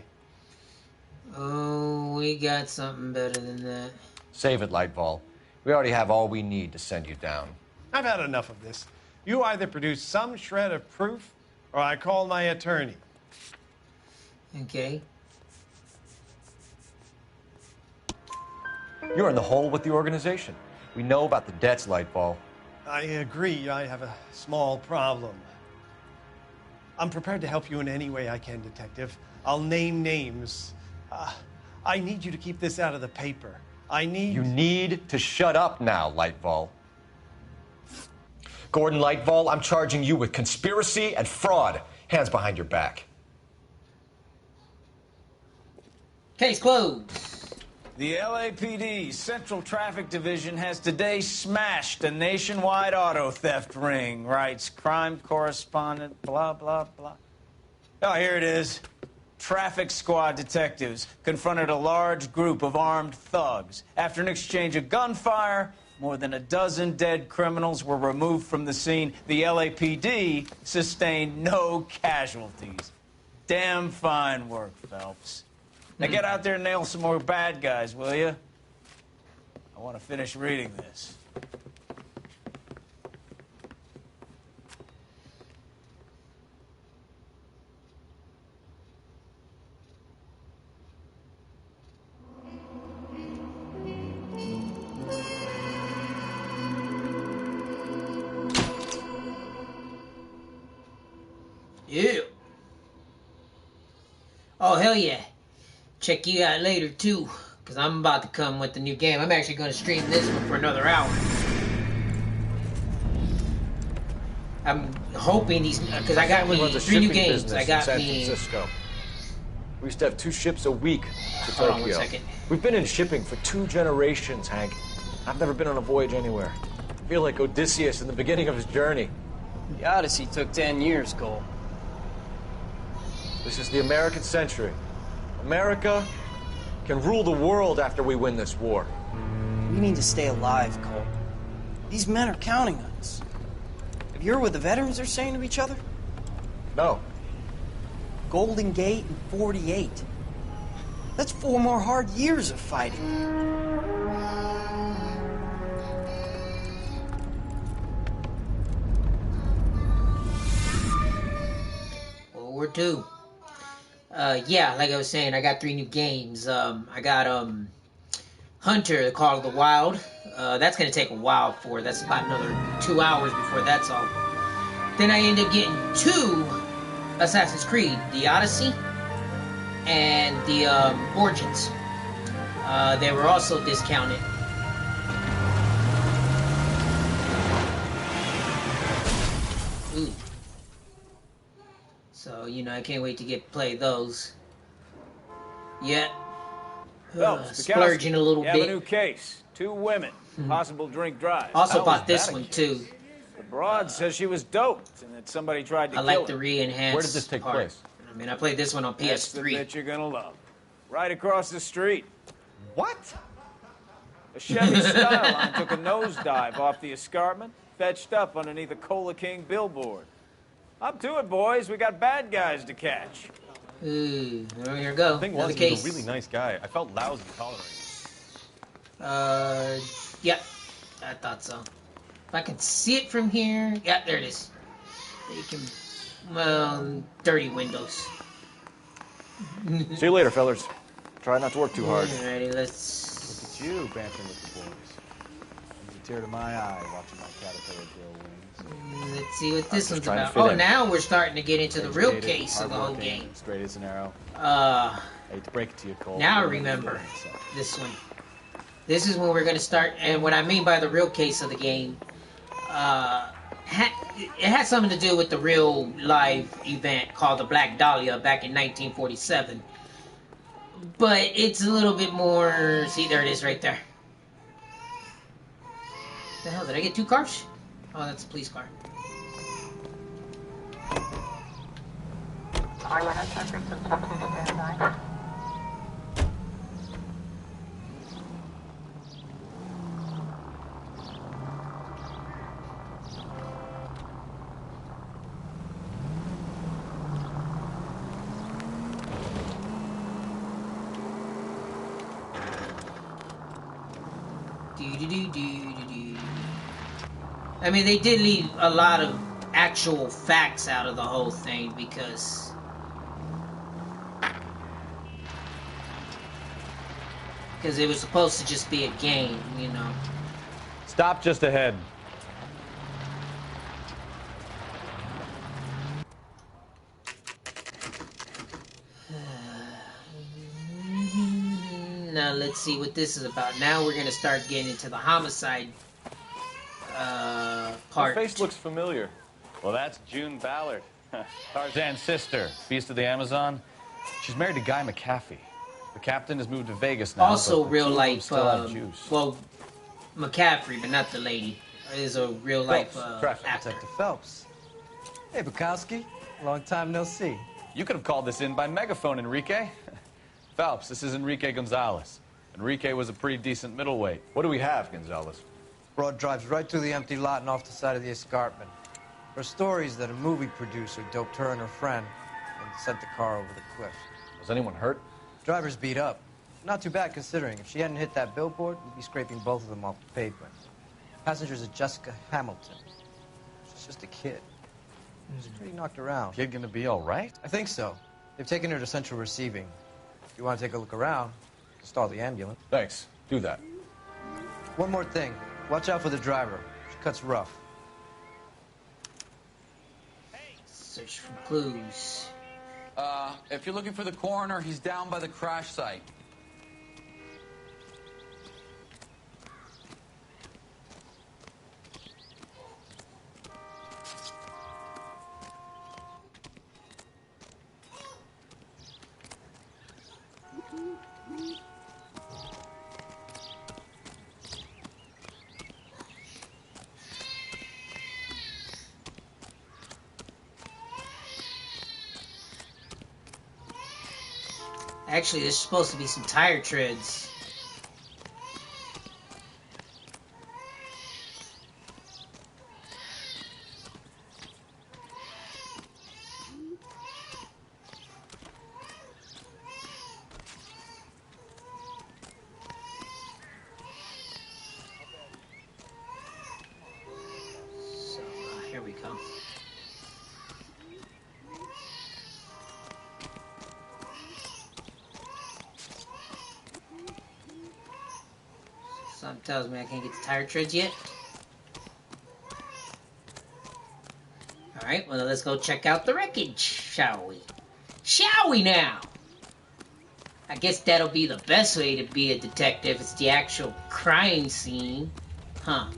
Oh, we got something better than that. Save it, Lightball. We already have all we need to send you down. I've had enough of this. You either produce some shred of proof, or I call my attorney. Okay. You're in the hole with the organization. We know about the debts, Lightball. I agree. I have a small problem. I'm prepared to help you in any way I can, Detective. I'll name names. I need you to keep this out of the paper. You need to shut up now, Lightfall. Gordon Lightfall, I'm charging you with conspiracy and fraud. Hands behind your back. Case closed. The LAPD Central Traffic Division has today smashed a nationwide auto theft ring, writes crime correspondent, blah, blah, blah. Oh, here it is. Traffic squad detectives confronted a large group of armed thugs. After an exchange of gunfire, more than a dozen dead criminals were removed from the scene. The LAPD sustained no casualties. Damn fine work, Phelps. Now get out there and nail some more bad guys, will you? I want to finish reading this. Yeah. Oh, hell yeah. Check you out later, too. Because I'm about to come with the new game. I'm actually going to stream this one for another hour. I'm hoping these... Because I got me 3 new games. I got San me... Francisco. We used to have 2 ships a week to Hold Tokyo. on 1 second. We've been in shipping for 2 generations, Hank. I've never been on a voyage anywhere. I feel like Odysseus in the beginning of his journey. The Odyssey took 10 years, Cole. This is the American century. America can rule the world after we win this war. We need to stay alive, Cole. These men are counting on us. Have you heard what the veterans are saying to each other? No. Golden Gate and 48. That's 4 more hard years of fighting. World War II. Yeah, like I was saying, I got 3 new games. I got Hunter, the Call of the Wild. That's going to take a while for. That's about another 2 hours before that's all. Then I ended up getting 2 Assassin's Creed, the Odyssey and the Origins. They were also discounted. Ooh. So, you know, I can't wait to play those. Yeah. Splurging a little you bit. have a new case. 2 women. Possible drink drive. Also bought this one, too. The broad says she was doped and that somebody tried to I kill like her. the re-enhanced Where did this take place? I mean, I played this one on PS3. That's the bit you're gonna love. Right across the street. What? A Chevy Skyline took a nosedive off the escarpment, fetched up underneath a Cola King billboard. Up to it, boys. We got bad guys to catch. Ooh, there you go. The thing Another was, he case. was a really nice guy. I felt lousy tolerating him. Yeah, I thought so. If I can see it from here, yeah, there it is. You can, well, dirty windows. See you later, fellas. Try not to work too hard. Alrighty, let's... Look at you bantering with the boys. Brings a tear to my eye watching my caterpillar grow wings. Let's see what this one's trying to about. fit Oh, in. now we're starting to get into the real Educated, case of the whole hardworking, game. Straight as an arrow. I hate to break it to you, Cole. Now I remember this one. This is when we're going to start, and what I mean by the real case of the game, it had something to do with the real live event called the Black Dahlia back in 1947. But it's a little bit more... See, there it is right there. What the hell, did I get 2 cars? Oh, that's a police car. I mean, they did leave a lot of actual facts out of the whole thing because it was supposed to just be a game, you know. Stop just ahead. Now let's see what this is about. Now we're gonna start getting into the homicide Her part. face looks familiar. Well, that's June Ballard, Tarzan's sister, Beast of the Amazon. She's married to Guy McAfee. The captain has moved to Vegas now. Also but the real two of them life, still have juice. well, McCaffrey, but not the lady, is a real life actor. Detective Phelps. Hey, Bukowski. Long time no see. You could have called this in by megaphone, Enrique. Phelps, this is Enrique Gonzalez. Enrique was a pretty decent middleweight. What do we have, Gonzalez? Broad drives right through the empty lot and off the side of the escarpment. Her story is that a movie producer doped her and her friend and sent the car over the cliff. Was anyone hurt? Driver's beat up. Not too bad considering. If she hadn't hit that billboard, we'd be scraping both of them off the pavement. Passenger's a Jessica Hamilton. She's just a kid. She's pretty knocked around. Kid gonna be all right? I think so. They've taken her to central receiving. If you want to take a look around, stall the ambulance. Thanks. Do that. One more thing. Watch out for the driver. She cuts rough. Search for clues. If you're looking for the coroner, he's down by the crash site. Actually, there's supposed to be some tire treads. So, here we go. Something tells me I can't get the tire treads yet. Alright, well, let's go check out the wreckage, shall we? Shall we now? I guess that'll be the best way to be a detective. It's the actual crime scene. Huh.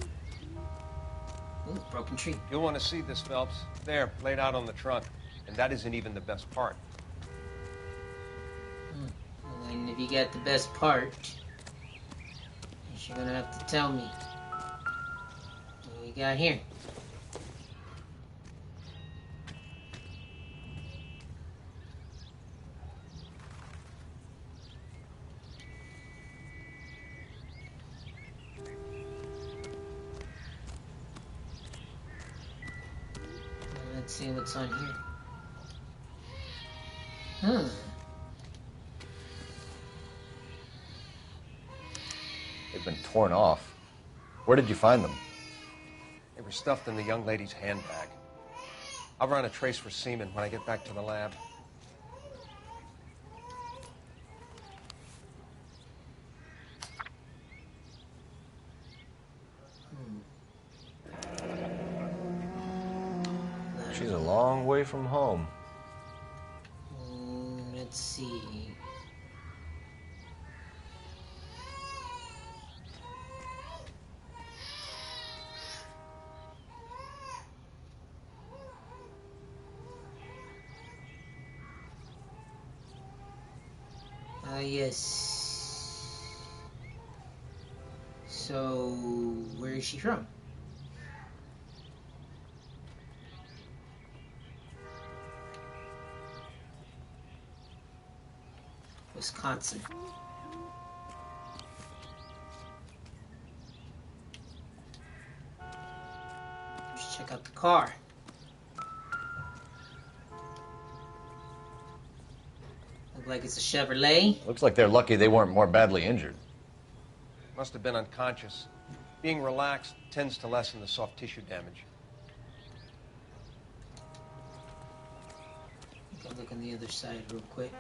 Ooh, broken tree. You'll want to see this, Phelps. There, laid out on the trunk. And that isn't even the best part. And if you got the best part, you're gonna have to tell me what we got here. Let's see what's on here. They've been torn off. Where did you find them? They were stuffed in the young lady's handbag. I'll run a trace for semen when I get back to the lab. She's a long way from home. Let's see. Yes. So, where is she from? Wisconsin. Let's check out the car. Look like it's a Chevrolet. Looks like they're lucky they weren't more badly injured. Must have been unconscious. Being relaxed tends to lessen the soft tissue damage. Go look on the other side real quick.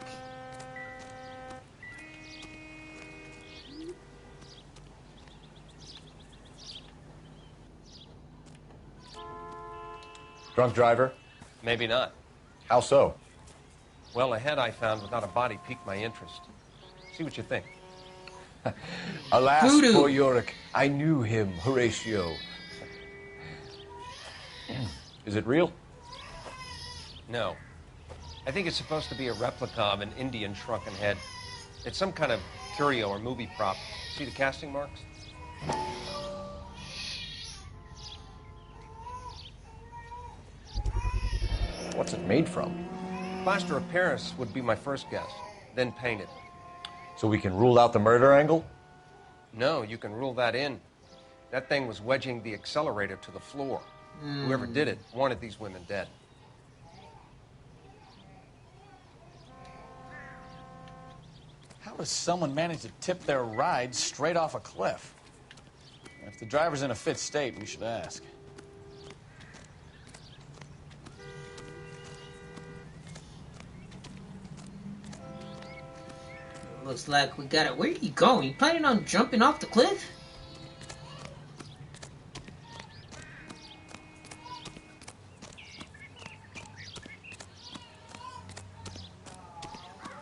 Drunk driver? Maybe not. How so? Well, a head I found without a body piqued my interest. See what you think. Alas, Voodoo. poor Yorick. I knew him, Horatio. Is it real? No. I think it's supposed to be a replica of an Indian shrunken head. It's some kind of curio or movie prop. See the casting marks? What's it made from? Plaster of Paris would be my first guess, then painted. So we can rule out the murder angle? No, you can rule that in. That thing was wedging the accelerator to the floor. Whoever did it wanted these women dead. How does someone manage to tip their ride straight off a cliff? If the driver's in a fit state, we should ask. Looks like we got it. Where are you going? You planning on jumping off the cliff?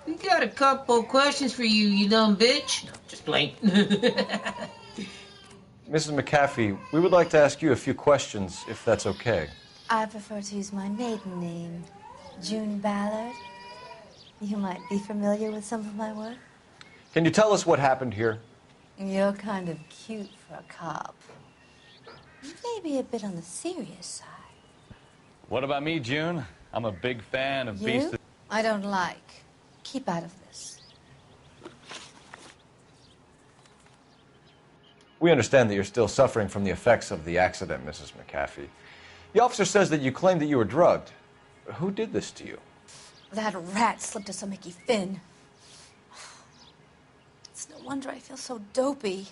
We got a couple questions for you, you dumb bitch. No, just playing. Mrs. McAfee, we would like to ask you a few questions, if that's okay. I prefer to use my maiden name, June Ballard. You might be familiar with some of my work. Can you tell us what happened here? You're kind of cute for a cop. Maybe a bit on the serious side. What about me, June? I'm a big fan of Beast. I don't like. Keep out of this. We understand that you're still suffering from the effects of the accident, Mrs. McAfee. The officer says that you claimed that you were drugged. Who did this to you? That rat slipped us a Mickey Finn. It's no wonder I feel so dopey.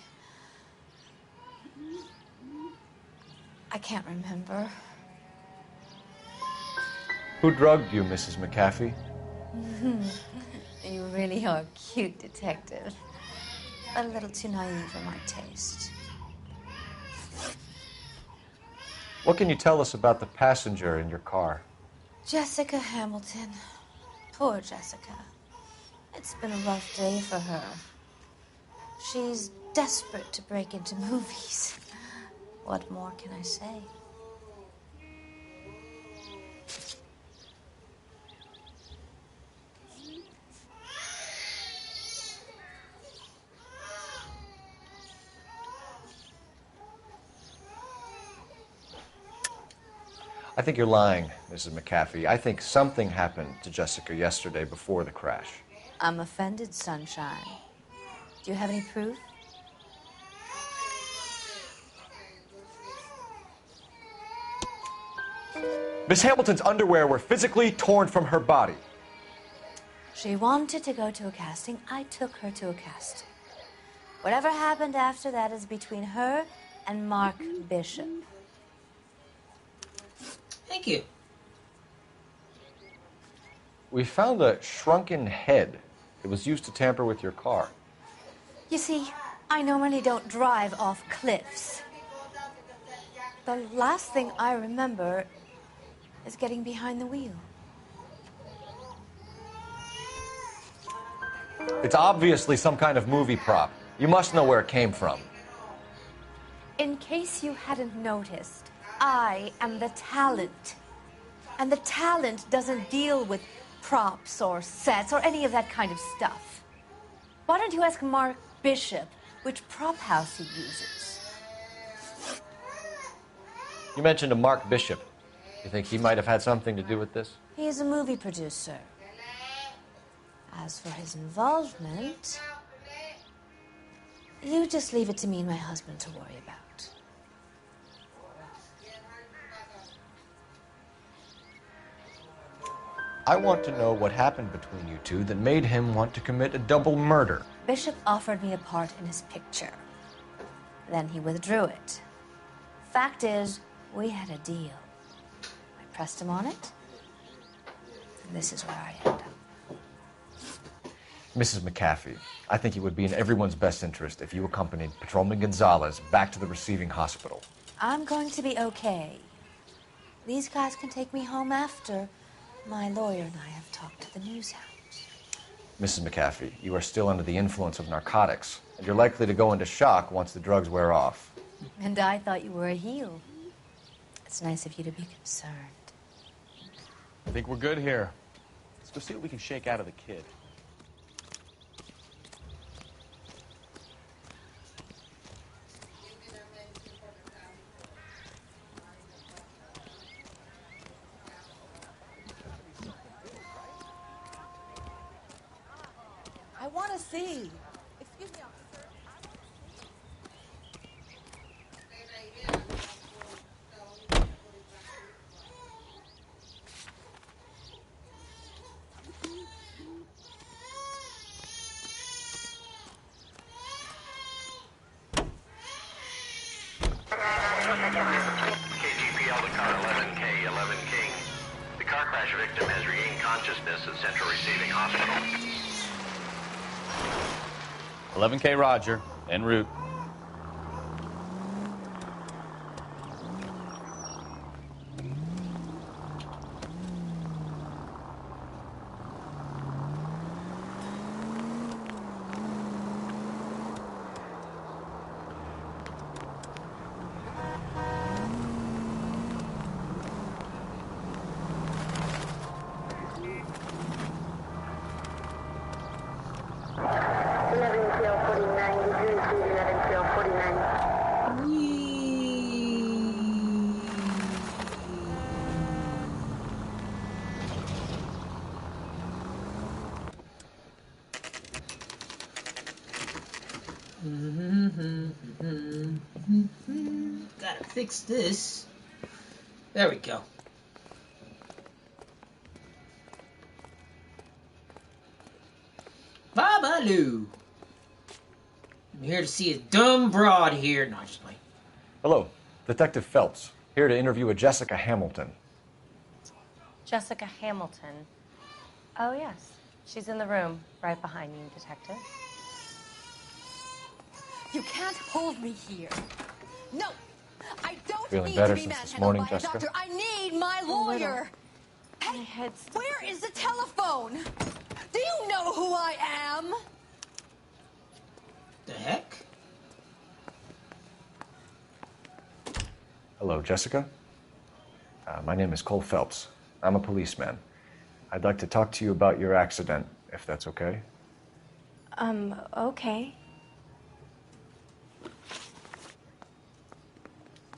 I can't remember. Who drugged you, Mrs. McAfee? You really are a cute detective. A little too naive for my taste. What can you tell us about the passenger in your car? Jessica Hamilton. Poor Jessica. It's been a rough day for her. She's desperate to break into movies. What more can I say? I think you're lying, Mrs. McAfee. I think something happened to Jessica yesterday before the crash. I'm offended, Sunshine. Do you have any proof? Miss Hamilton's underwear were physically torn from her body. She wanted to go to a casting. I took her to a casting. Whatever happened after that is between her and Mark Bishop. Thank you. We found a shrunken head. It was used to tamper with your car. You see, I normally don't drive off cliffs. The last thing I remember is getting behind the wheel. It's obviously some kind of movie prop. You must know where it came from. In case you hadn't noticed, I am the talent. And the talent doesn't deal with props or sets or any of that kind of stuff. Why don't you ask Mark Bishop which prop house he uses? You mentioned a Mark Bishop. You think he might have had something to do with this? He's a movie producer. As for his involvement, you just leave it to me and my husband to worry about. I want to know what happened between you two that made him want to commit a double murder. Bishop offered me a part in his picture. Then he withdrew it. Fact is, we had a deal. I pressed him on it, and this is where I end up. Mrs. McAfee, I think it would be in everyone's best interest if you accompanied Patrolman Gonzalez back to the receiving hospital. I'm going to be okay. These guys can take me home after. My lawyer and I have talked to the news hounds. Mrs. McAfee, you are still under the influence of narcotics, and you're likely to go into shock once the drugs wear off. And I thought you were a heel. It's nice of you to be concerned. I think we're good here. Let's go see what we can shake out of the kid. I want to see. Excuse me, officer. KGPL to car 11K, 11 King. The car crash victim has regained consciousness at Central Receiving Hospital. 11K Roger, en route. Gotta fix this. There we go. Babaloo. I'm here to see a dumb broad here. No, just playing. Hello, Detective Phelps, here to interview a Jessica Hamilton. Jessica Hamilton. Oh, yes. She's in the room right behind you, Detective. You can't hold me here. No, I don't Feeling need better to be since this manhandled morning, by Jessica? a doctor. I need my lawyer. Hey, where is the telephone? Do you know who I am? The heck? Hello, Jessica. My name is Cole Phelps. I'm a policeman. I'd like to talk to you about your accident, if that's okay. Okay.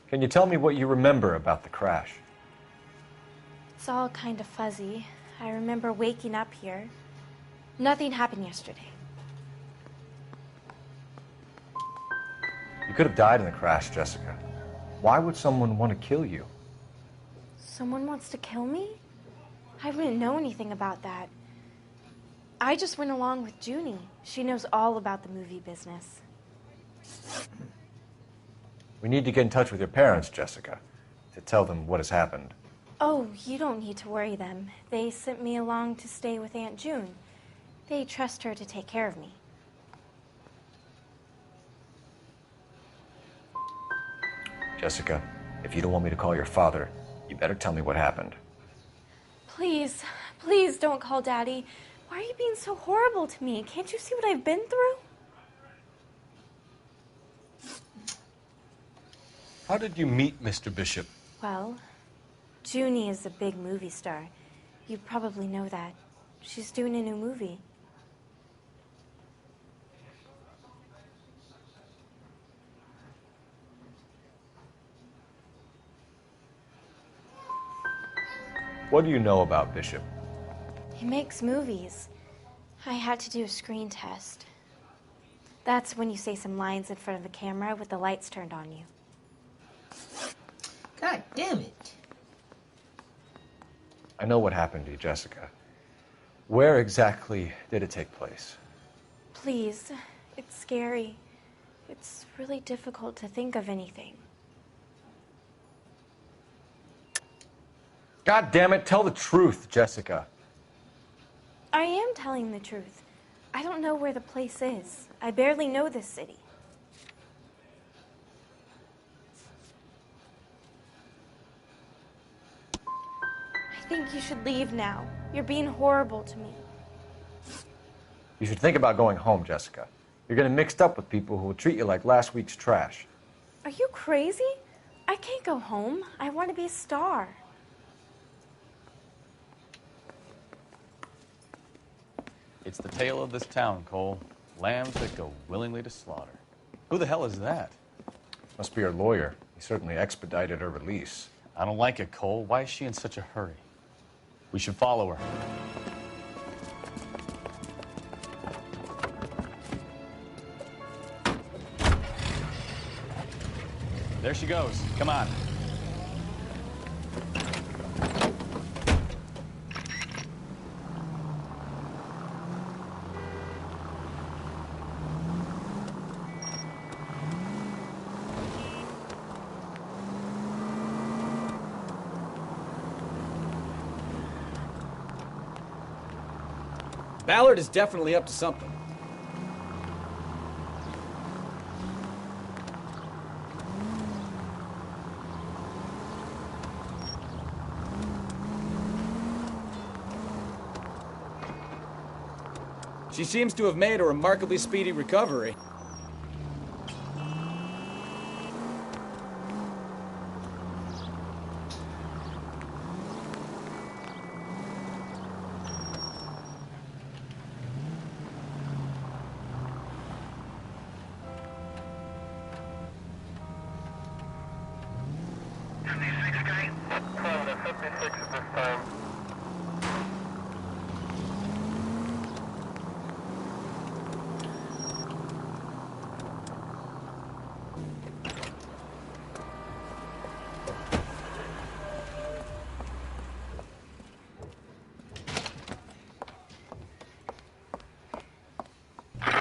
Can you tell me what you remember about the crash? It's all kind of fuzzy. I remember waking up here. Nothing happened yesterday. You could have died in the crash, Jessica. Why would someone want to kill you? Someone wants to kill me? I wouldn't know anything about that. I just went along with Junie. She knows all about the movie business. We need to get in touch with your parents, Jessica, to tell them what has happened. Oh, you don't need to worry them. They sent me along to stay with Aunt June. They trust her to take care of me. Jessica, if you don't want me to call your father, you better tell me what happened. Please, please don't call Daddy. Why are you being so horrible to me? Can't you see what I've been through? How did you meet Mr. Bishop? Well, Junie is a big movie star. You probably know that. She's doing a new movie. What do you know about Bishop? He makes movies. I had to do a screen test. That's when you say some lines in front of the camera with the lights turned on you. God damn it. I know what happened to you, Jessica. Where exactly did it take place? Please, it's scary. It's really difficult to think of anything. God damn it, tell the truth, Jessica. I am telling the truth. I don't know where the place is. I barely know this city. I think you should leave now. You're being horrible to me. You should think about going home, Jessica. You're getting mixed up with people who will treat you like last week's trash. Are you crazy? I can't go home. I want to be a star. It's the tale of this town, Cole. Lambs that go willingly to slaughter. Who the hell is that? Must be her lawyer. He certainly expedited her release. I don't like it, Cole. Why is she in such a hurry? We should follow her. There she goes. Come on. Ballard is definitely up to something. She seems to have made a remarkably speedy recovery.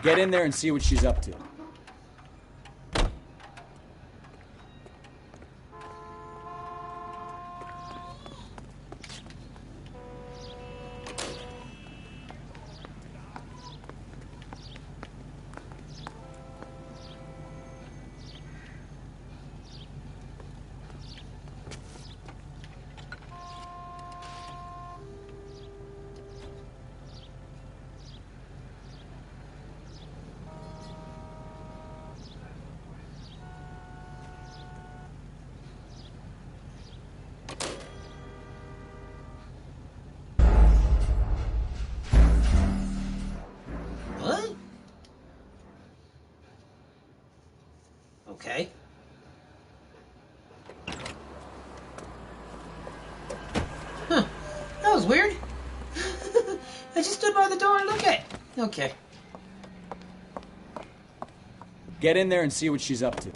Get in there and see what she's up to. Okay. Huh. That was weird. I just stood by the door and looked at it. Okay. Get in there and see what she's up to.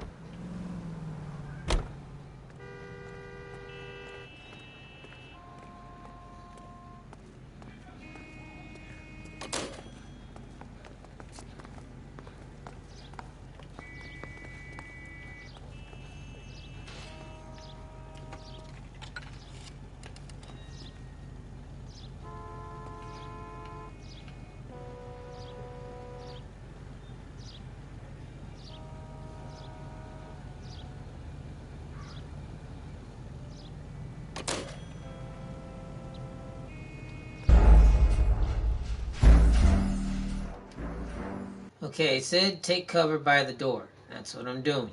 Okay, it said take cover by the door. That's what I'm doing.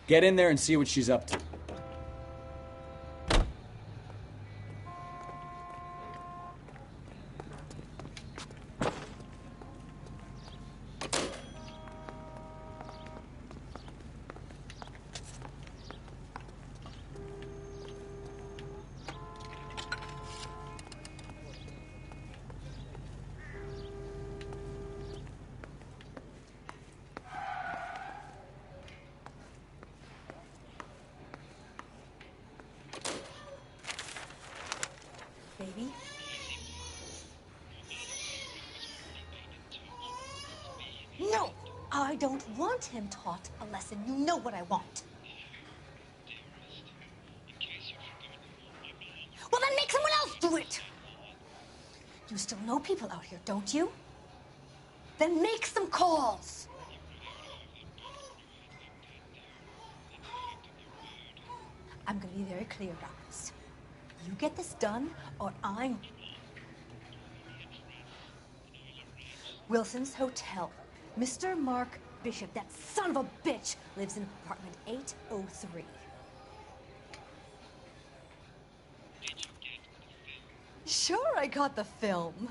Get in there and see what she's up to. Baby? No! I don't want him taught a lesson. You know what I want. Well, then make someone else do it! You still know people out here, don't you? Then make some calls! I'm gonna be very clear about this. You get this done, or I'm... Wilson's Hotel. Mr. Mark Bishop, that son of a bitch, lives in apartment 803. Sure, I got the film.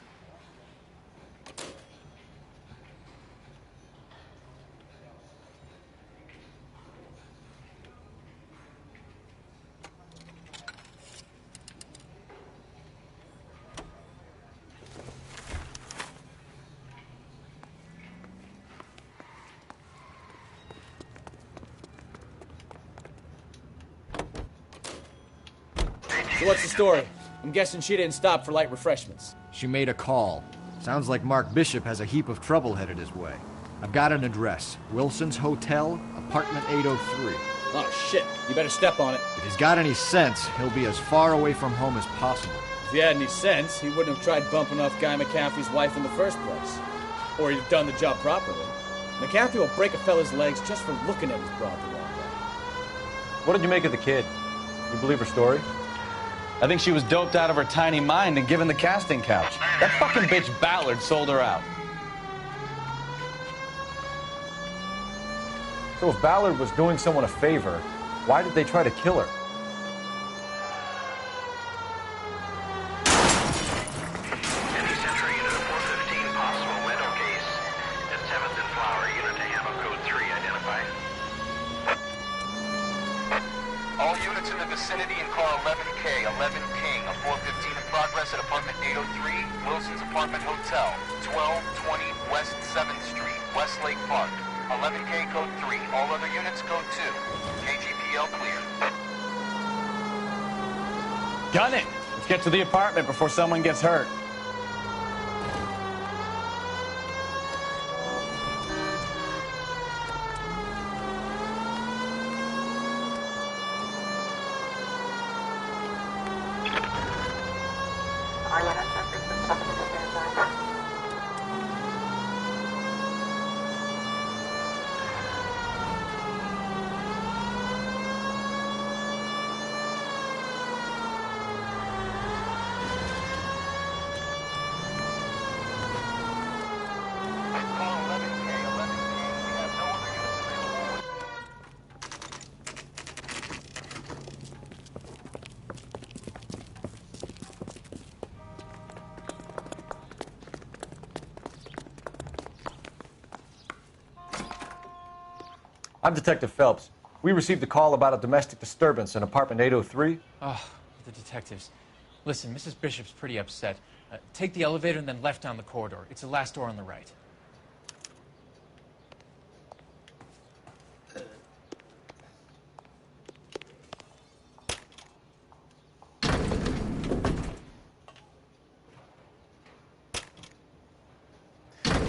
So what's the story? I'm guessing she didn't stop for light refreshments. She made a call. Sounds like Mark Bishop has a heap of trouble headed his way. I've got an address. Wilson's Hotel, apartment 803. Oh, shit. You better step on it. If he's got any sense, he'll be as far away from home as possible. If he had any sense, he wouldn't have tried bumping off Guy McCaffrey's wife in the first place. Or he'd have done the job properly. McCaffrey will break a fella's legs just for looking at his broad the wrong way. What did you make of the kid? You believe her story? I think she was doped out of her tiny mind and given the casting couch. That fucking bitch Ballard sold her out. So if Ballard was doing someone a favor, why did they try to kill her? Any Central unit of 415, possible window case at 7th and Flower, unit to handle code 3, identify. All units in the vicinity in car 11K, 11 King, a 415 in progress at apartment 803, Wilson's Apartment Hotel, 1220 West 7th Street, Westlake Park. 11K code 3, all other units code 2. KGPL clear. Gun it! Let's get to the apartment before someone gets hurt. I'm Detective Phelps. We received a call about a domestic disturbance in apartment 803. Oh, the detectives. Listen, Mrs. Bishop's pretty upset. Take the elevator and then left down the corridor. It's the last door on the right.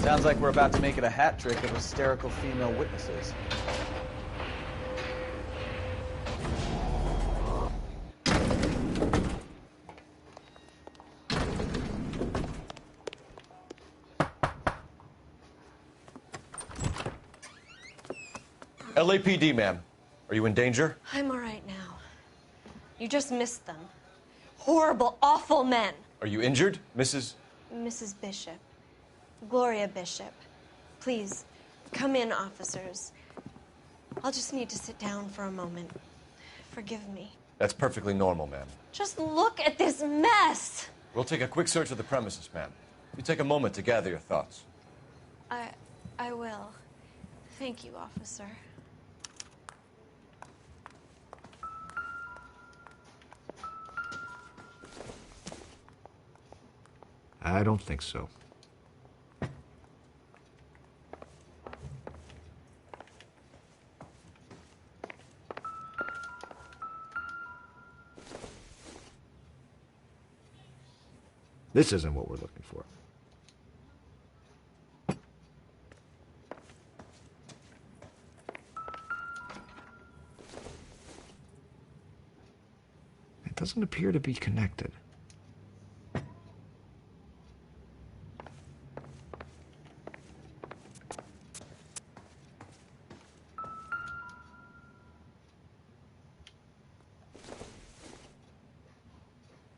Sounds like we're about to make it a hat trick of hysterical female witnesses. LAPD, ma'am. Are you in danger? I'm all right now. You just missed them. Horrible, awful men. Are you injured, Mrs.? Mrs. Bishop. Gloria Bishop. Please, come in, officers. I'll just need to sit down for a moment. Forgive me. That's perfectly normal, ma'am. Just look at this mess. We'll take a quick search of the premises, ma'am. You take a moment to gather your thoughts. I will. Thank you, officer. I don't think so. This isn't what we're looking for. It doesn't appear to be connected.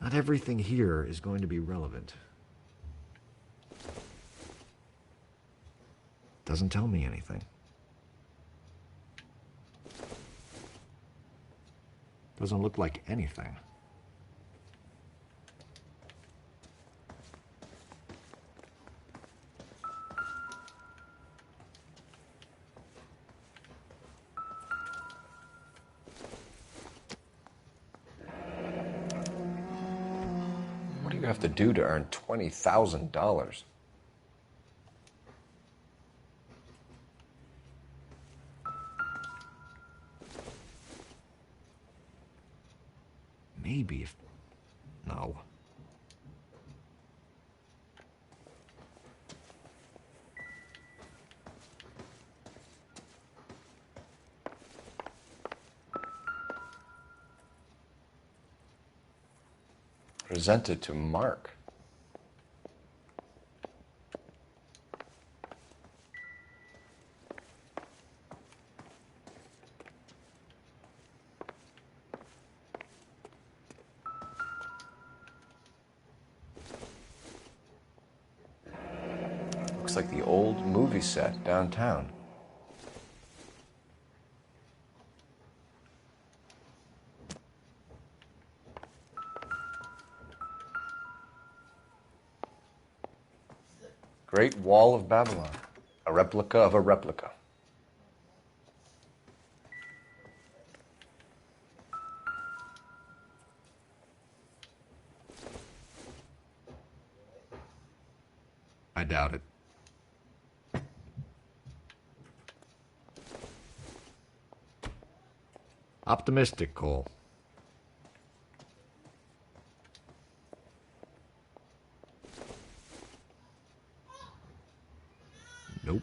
Not everything here is going to be relevant. Doesn't tell me anything. Doesn't look like anything. What do you have to do to earn $20,000? Maybe if... No. Presented to Mark. Looks like the old movie set downtown. Great Wall of Babylon. A replica of a replica. I doubt it. Optimistic, Cole. Nope.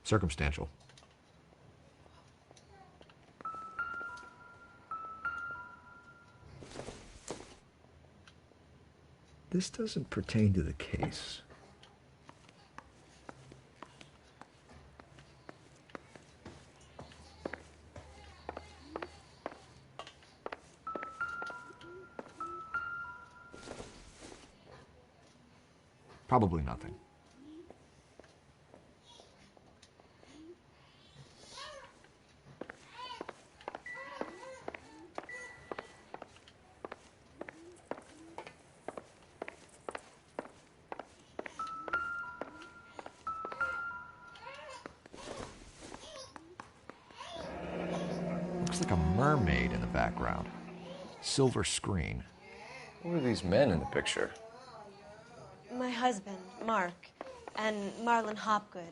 Circumstantial. This doesn't pertain to the case. Probably nothing. Looks like a mermaid in the background. Silver screen. Who are these men in the picture? My husband, Mark, and Marlon Hopgood.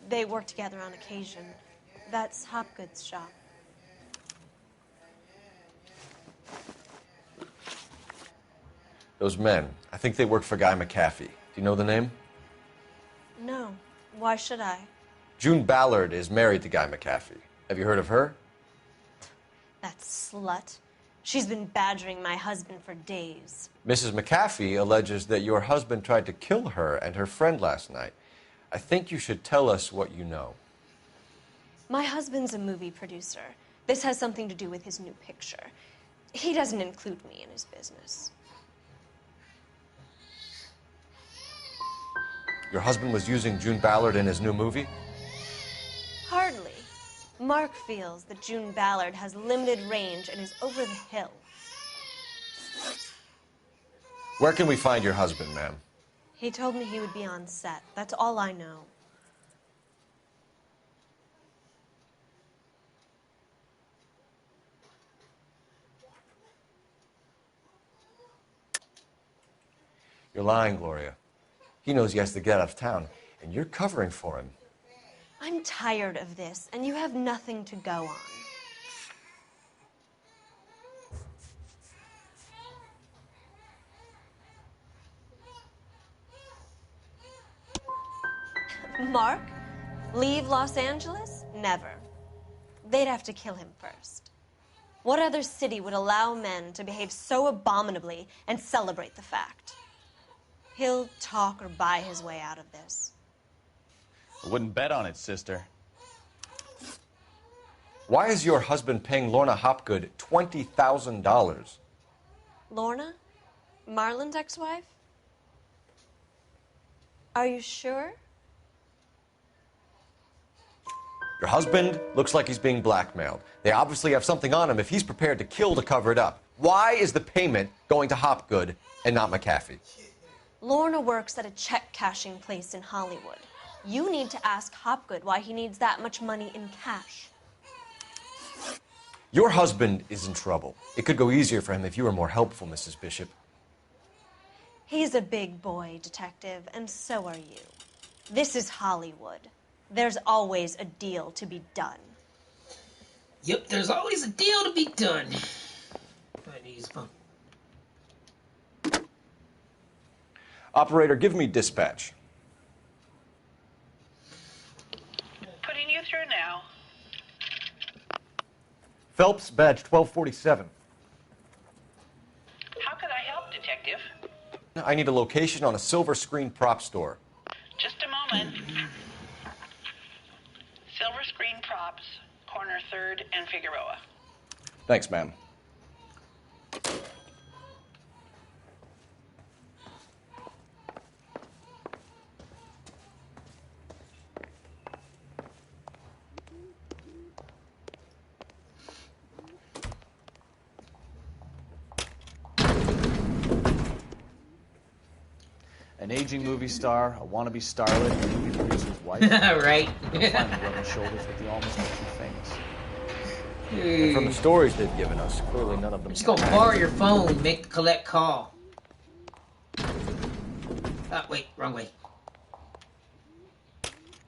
They work together on occasion. That's Hopgood's shop. Those men, I think they work for Guy McAfee. Do you know the name? No. Why should I? June Ballard is married to Guy McAfee. Have you heard of her? That slut. She's been badgering my husband for days. Mrs. McAfee alleges that your husband tried to kill her and her friend last night. I think you should tell us what you know. My husband's a movie producer. This has something to do with his new picture. He doesn't include me in his business. Your husband was using June Ballard in his new movie? Hardly. Mark feels that June Ballard has limited range and is over the hill. Where can we find your husband, ma'am? He told me he would be on set. That's all I know. You're lying, Gloria. He knows he has to get out of town, and you're covering for him. I'm tired of this, and you have nothing to go on. Mark? Leave Los Angeles? Never. They'd have to kill him first. What other city would allow men to behave so abominably and celebrate the fact? He'll talk or buy his way out of this. I wouldn't bet on it, sister. Why is your husband paying Lorna Hopgood $20,000? Lorna? Marlon's ex-wife? Are you sure? Your husband looks like he's being blackmailed. They obviously have something on him if he's prepared to kill to cover it up. Why is the payment going to Hopgood and not McAfee? Lorna works at a check-cashing place in Hollywood. You need to ask Hopgood why he needs that much money in cash. Your husband is in trouble. It could go easier for him if you were more helpful, Mrs. Bishop. He's a big boy, Detective, and so are you. This is Hollywood. There's always a deal to be done. Yep, there's always a deal to be done. I need his phone. Operator, give me dispatch. Putting you through now. Phelps, badge 1247. How can I help, Detective? I need a location on a silver screen prop store. Just a moment. Silver Screen Props, corner 3rd and Figueroa. Thanks, ma'am. An aging movie star, a wannabe starlet, a movie producer's wife. Right. Finally rubbing shoulders with the almost too famous. And from the stories they've given us, clearly none of them. Just go borrow your phone, make the collect call. Ah, wait, wrong way.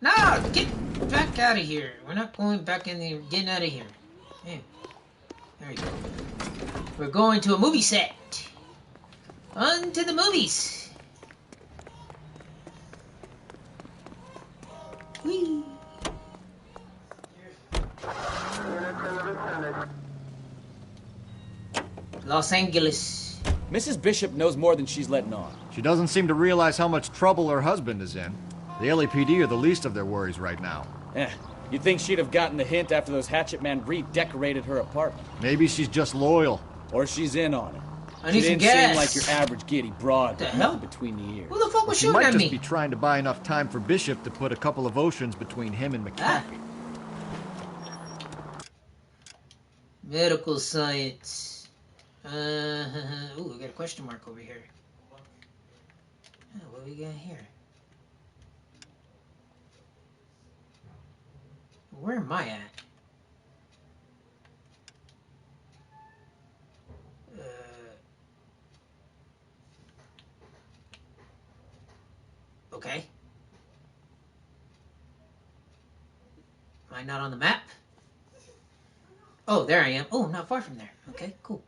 No, get back out of here. We're not going back in there. Getting out of here. Yeah. There we go. We're going to a movie set. On to the movies. Whee. Los Angeles. Mrs. Bishop knows more than she's letting on. She doesn't seem to realize how much trouble her husband is in. The LAPD are the least of their worries right now. You'd think she'd have gotten the hint after those hatchet men redecorated her apartment. Maybe she's just loyal. Or she's in on it. I She need some didn't seem gas. like your average giddy broad The with hell? nothing between the ears. Who the fuck was She shooting might at just me? be trying to buy enough time for Bishop to put a couple of oceans between him and McAfee. Medical science. Ooh, we got a question mark over here. Oh, what we got here? Where am I at? Okay. Am I not on the map? Oh, there I am. Oh, not far from there. Okay, cool.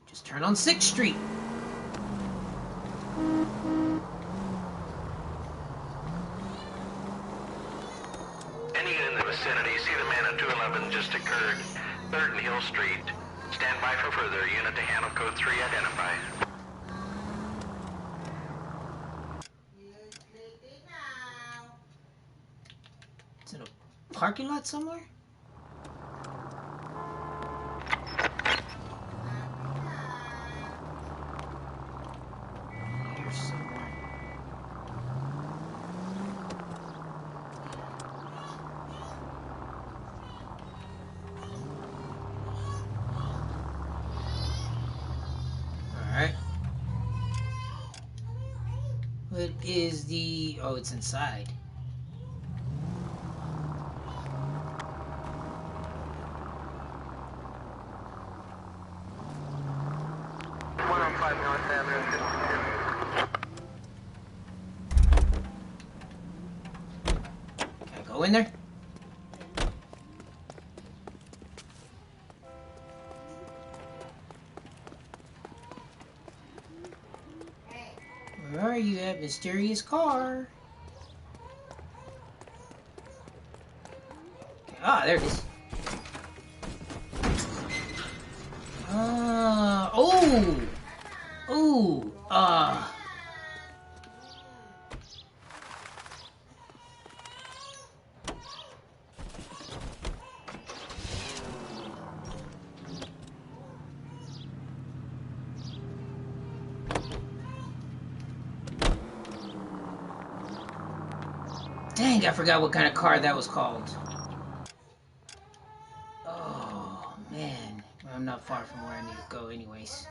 Just turn on 6th Street. Any in the vicinity, see the man on 211 just occurred. 3rd and Hill Street. Stand by for further. Unit to handle code 3 identify. It's in a parking lot somewhere? Here somewhere. Alright. What is the... Oh, it's inside. Can I go in there? Where are you at, mysterious car? Ah, there it is. Oh! Ooh! Dang, I forgot what kind of car that was called. Oh, man. I'm not far from where I need to go anyways.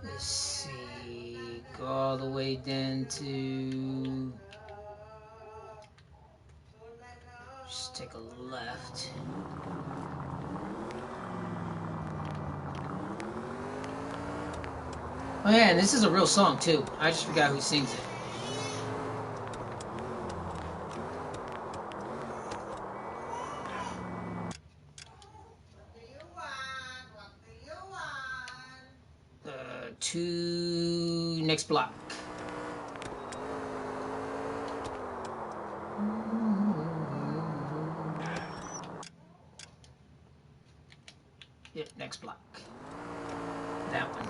Let's see. Go all the way down to... Just take a left. Oh yeah, and this is a real song too. I just forgot who sings it. To next block. Yep, next block. That one.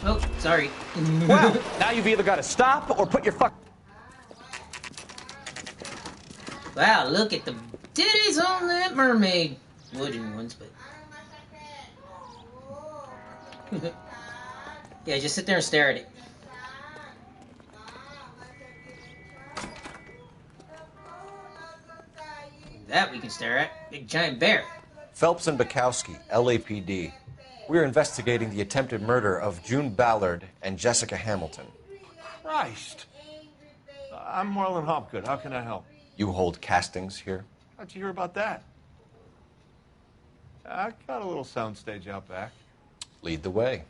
Oh, sorry. Well, now you've either got to stop or put your fuck... Wow, look at the titties on that mermaid. Wooden ones, but... Yeah, just sit there and stare at it. That we can stare at. Big giant bear. Phelps and Bukowski, LAPD. We're investigating the attempted murder of June Ballard and Jessica Hamilton. Christ. I'm Marlon Hopgood. How can I help? You hold castings here? How'd you hear about that? I got a little soundstage out back. Lead the way.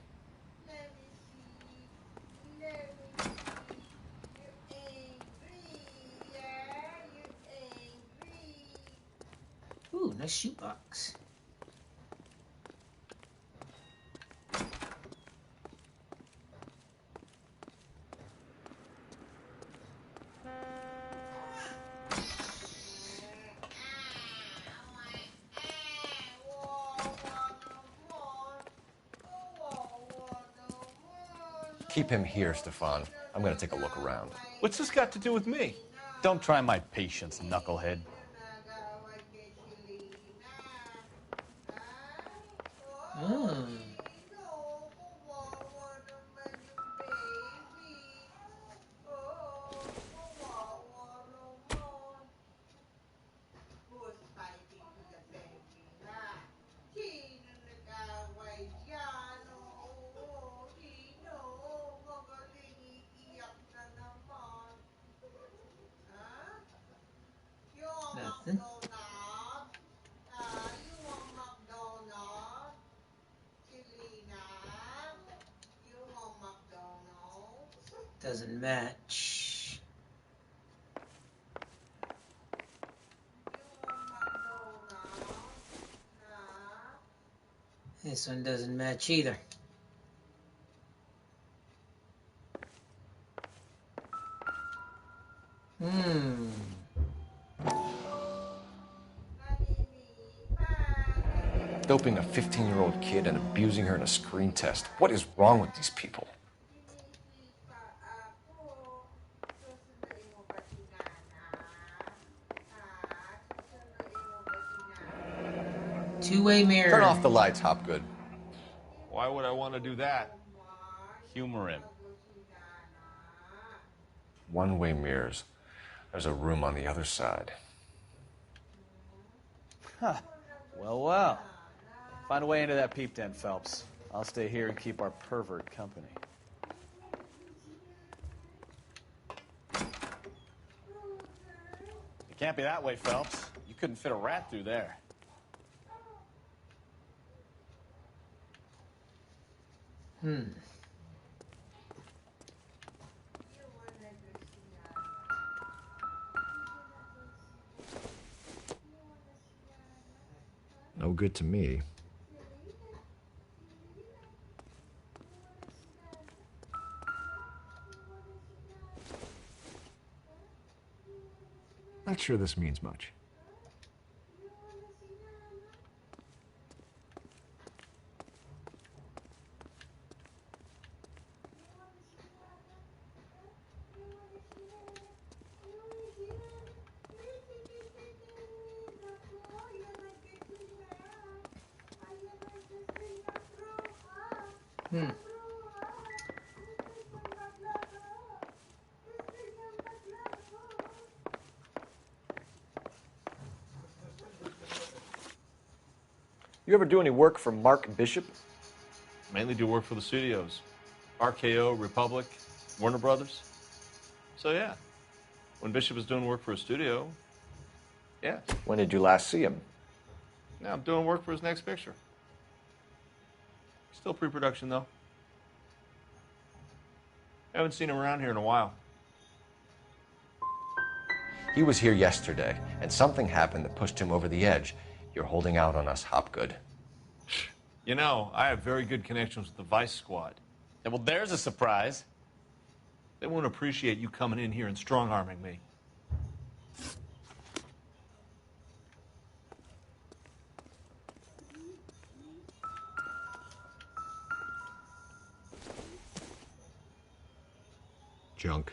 Ooh, nice shoebox. Keep him here, Stefan. I'm going to take a look around. What's this got to do with me? Don't try my patience, knucklehead. Nothing. Doesn't match. This one doesn't match either. Doping a 15-year-old kid and abusing her in a screen test. What is wrong with these people? Two-way mirror. Turn off the lights, Hopgood. Why would I want to do that? Humor him. One-way mirrors. There's a room on the other side. Huh. Well, well. Find a way into that peep den, Phelps. I'll stay here and keep our pervert company. It can't be that way, Phelps. You couldn't fit a rat through there. No good to me. Not sure this means much. You ever do any work for Mark Bishop? Mainly do work for the studios. RKO, Republic, Warner Brothers. So yeah, when Bishop was doing work for a studio, yeah. When did you last see him? Now I'm doing work for his next picture. Still pre-production though. Haven't seen him around here in a while. He was here yesterday, and something happened that pushed him over the edge. You're holding out on us, Hopgood. You know, I have very good connections with the Vice Squad. Yeah, well, there's a surprise. They won't appreciate you coming in here and strong-arming me. Junk.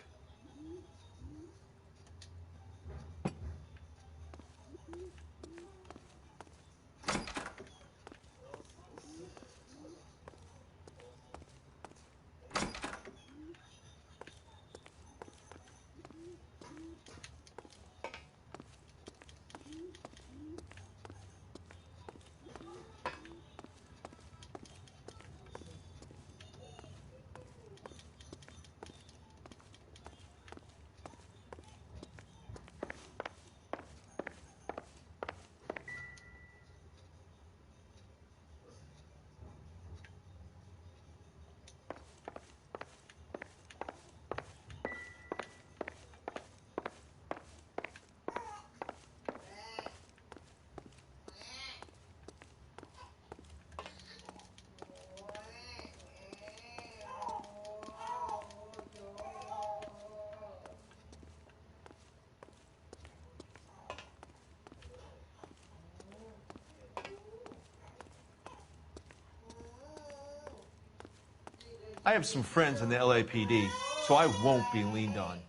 I have some friends in the LAPD, so I won't be leaned on.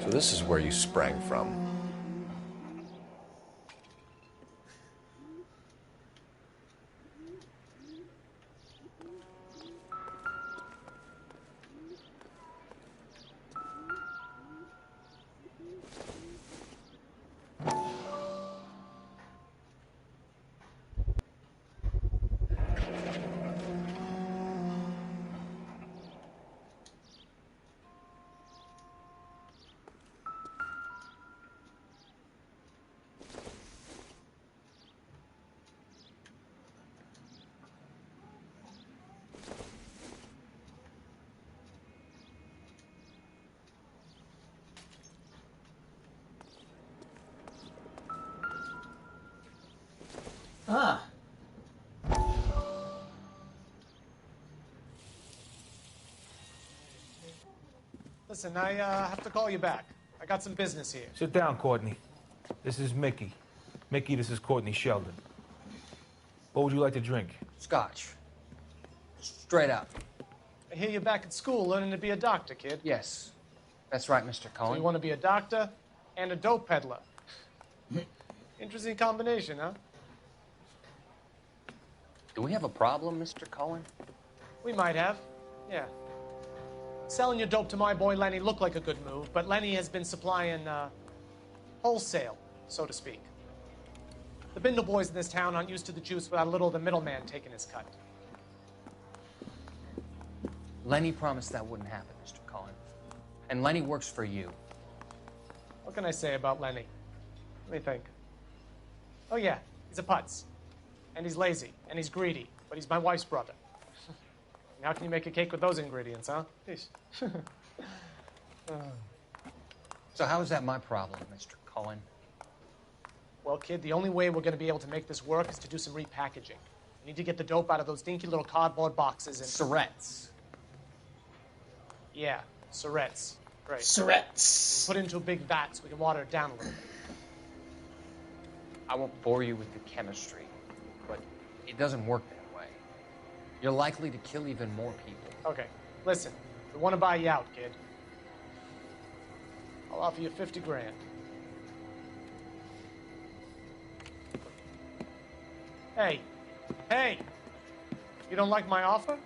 So this is where you sprang from. Ah. Listen, I have to call you back. I got some business here. Sit down, Courtney. This is Mickey. Mickey, this is Courtney Sheldon. What would you like to drink? Scotch. Straight up. I hear you're back at school learning to be a doctor, kid. Yes. That's right, Mr. So Cohen. you want to be a doctor and a dope peddler. Interesting combination, huh? Do we have a problem, Mr. Cohen? We might have. Yeah. Selling your dope to my boy Lenny looked like a good move, but Lenny has been supplying, wholesale, so to speak. The Bindle boys in this town aren't used to the juice without a little of the middleman taking his cut. Lenny promised that wouldn't happen, Mr. Cullen. And Lenny works for you. What can I say about Lenny? Let me think. Oh yeah, he's a putz. And he's lazy, and he's greedy, but he's my wife's brother. And how can you make a cake with those ingredients, huh? So how is that my problem, Mr. Cullen? Well, kid, the only way we're going to be able to make this work is to do some repackaging. We need to get the dope out of those dinky little cardboard boxes and... Surrettes. Yeah, Surrettes. Right. Surrettes. Put it into a big vat so we can water it down a little bit. I won't bore you with the chemistry, but it doesn't work that way. You're likely to kill even more people. Okay, listen. We want to buy you out, kid. I'll offer you 50 grand. Hey. Hey! You don't like my offer?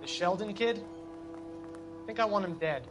The Sheldon kid? I think I want him dead.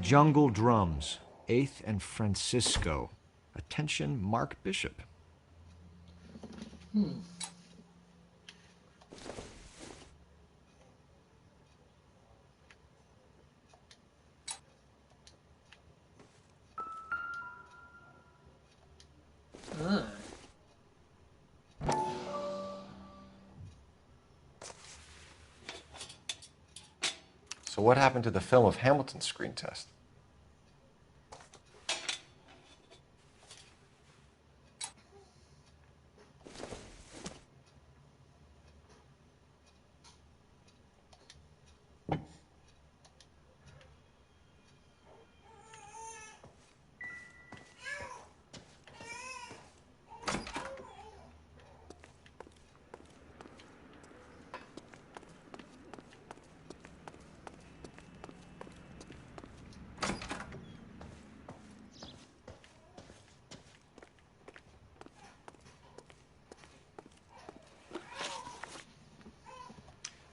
Jungle Drums, 8th and Francisco. Attention, Mark Bishop. So what happened to the film of Hamilton's screen test?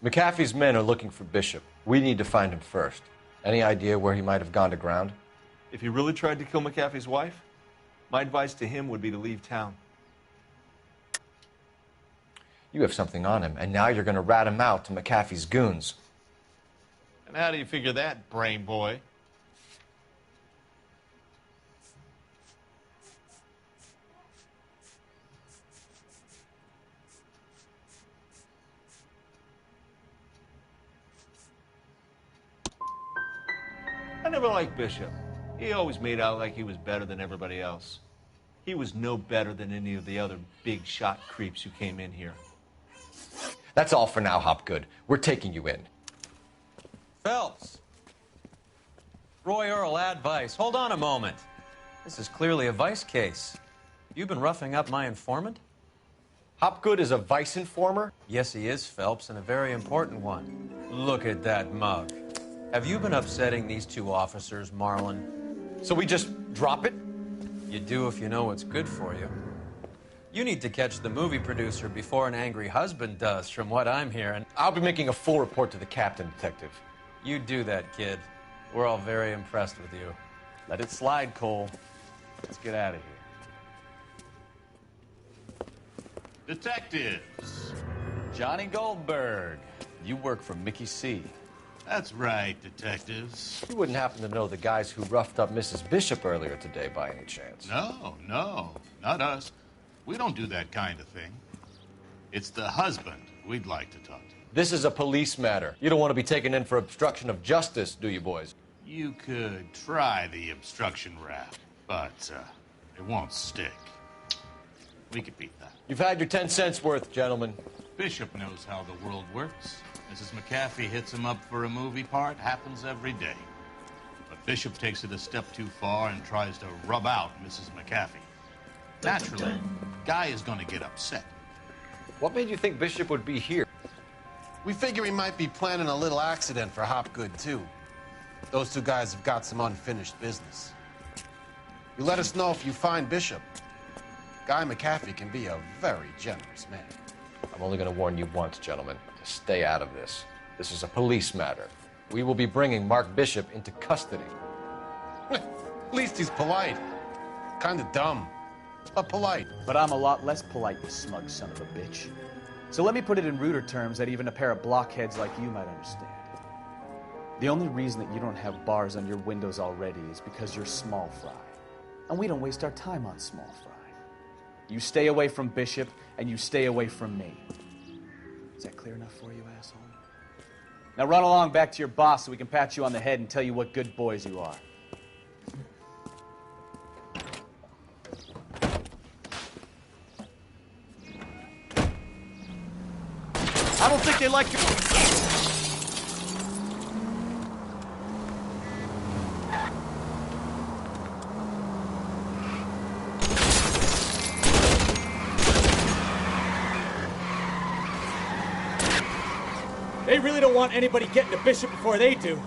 McAfee's men are looking for Bishop. We need to find him first. Any idea where he might have gone to ground? If he really tried to kill McAfee's wife, my advice to him would be to leave town. You have something on him, and now you're going to rat him out to McAfee's goons. And how do you figure that, brain boy? I never liked Bishop. He always made out like he was better than everybody else. He was no better than any of the other big shot creeps who came in here. That's all for now, Hopgood. We're taking you in. Phelps. Roy Earl, advice. Hold on a moment. This is clearly a vice case. You've been roughing up my informant? Hopgood is a vice informer? Yes, he is, Phelps, and a very important one. Look at that mug. Have you been upsetting these two officers, Marlin? So we just drop it? You do if you know what's good for you. You need to catch the movie producer before an angry husband does, from what I'm hearing. I'll be making a full report to the captain, Detective. You do that, kid. We're all very impressed with you. Let it slide, Cole. Let's get out of here. Detectives. Johnny Goldberg. You work for Mickey C. That's right, detectives. You wouldn't happen to know the guys who roughed up Mrs. Bishop earlier today by any chance? No, not us. We don't do that kind of thing. It's the husband we'd like to talk to. This is a police matter. You don't want to be taken in for obstruction of justice, do you, boys? You could try the obstruction rap, but it won't stick. We could beat that. You've had your 10 cents worth, gentlemen. Bishop knows how the world works. Mrs. McAfee hits him up for a movie part. Happens every day. But Bishop takes it a step too far and tries to rub out Mrs. McAfee. Naturally, Guy is going to get upset. What made you think Bishop would be here? We figure he might be planning a little accident for Hopgood, too. Those two guys have got some unfinished business. You let us know if you find Bishop. Guy McAfee can be a very generous man. I'm only going to warn you once, gentlemen, to stay out of this. This is a police matter. We will be bringing Mark Bishop into custody. At least he's polite. Kind of dumb, but polite. But I'm a lot less polite, you smug son of a bitch. So let me put it in ruder terms that even a pair of blockheads like you might understand. The only reason that you don't have bars on your windows already is because you're small fry. And we don't waste our time on small fry. You stay away from Bishop, and you stay away from me. Is that clear enough for you, asshole? Now run along back to your boss so we can pat you on the head and tell you what good boys you are. I don't think they like you. They really don't want anybody getting to Bishop before they do.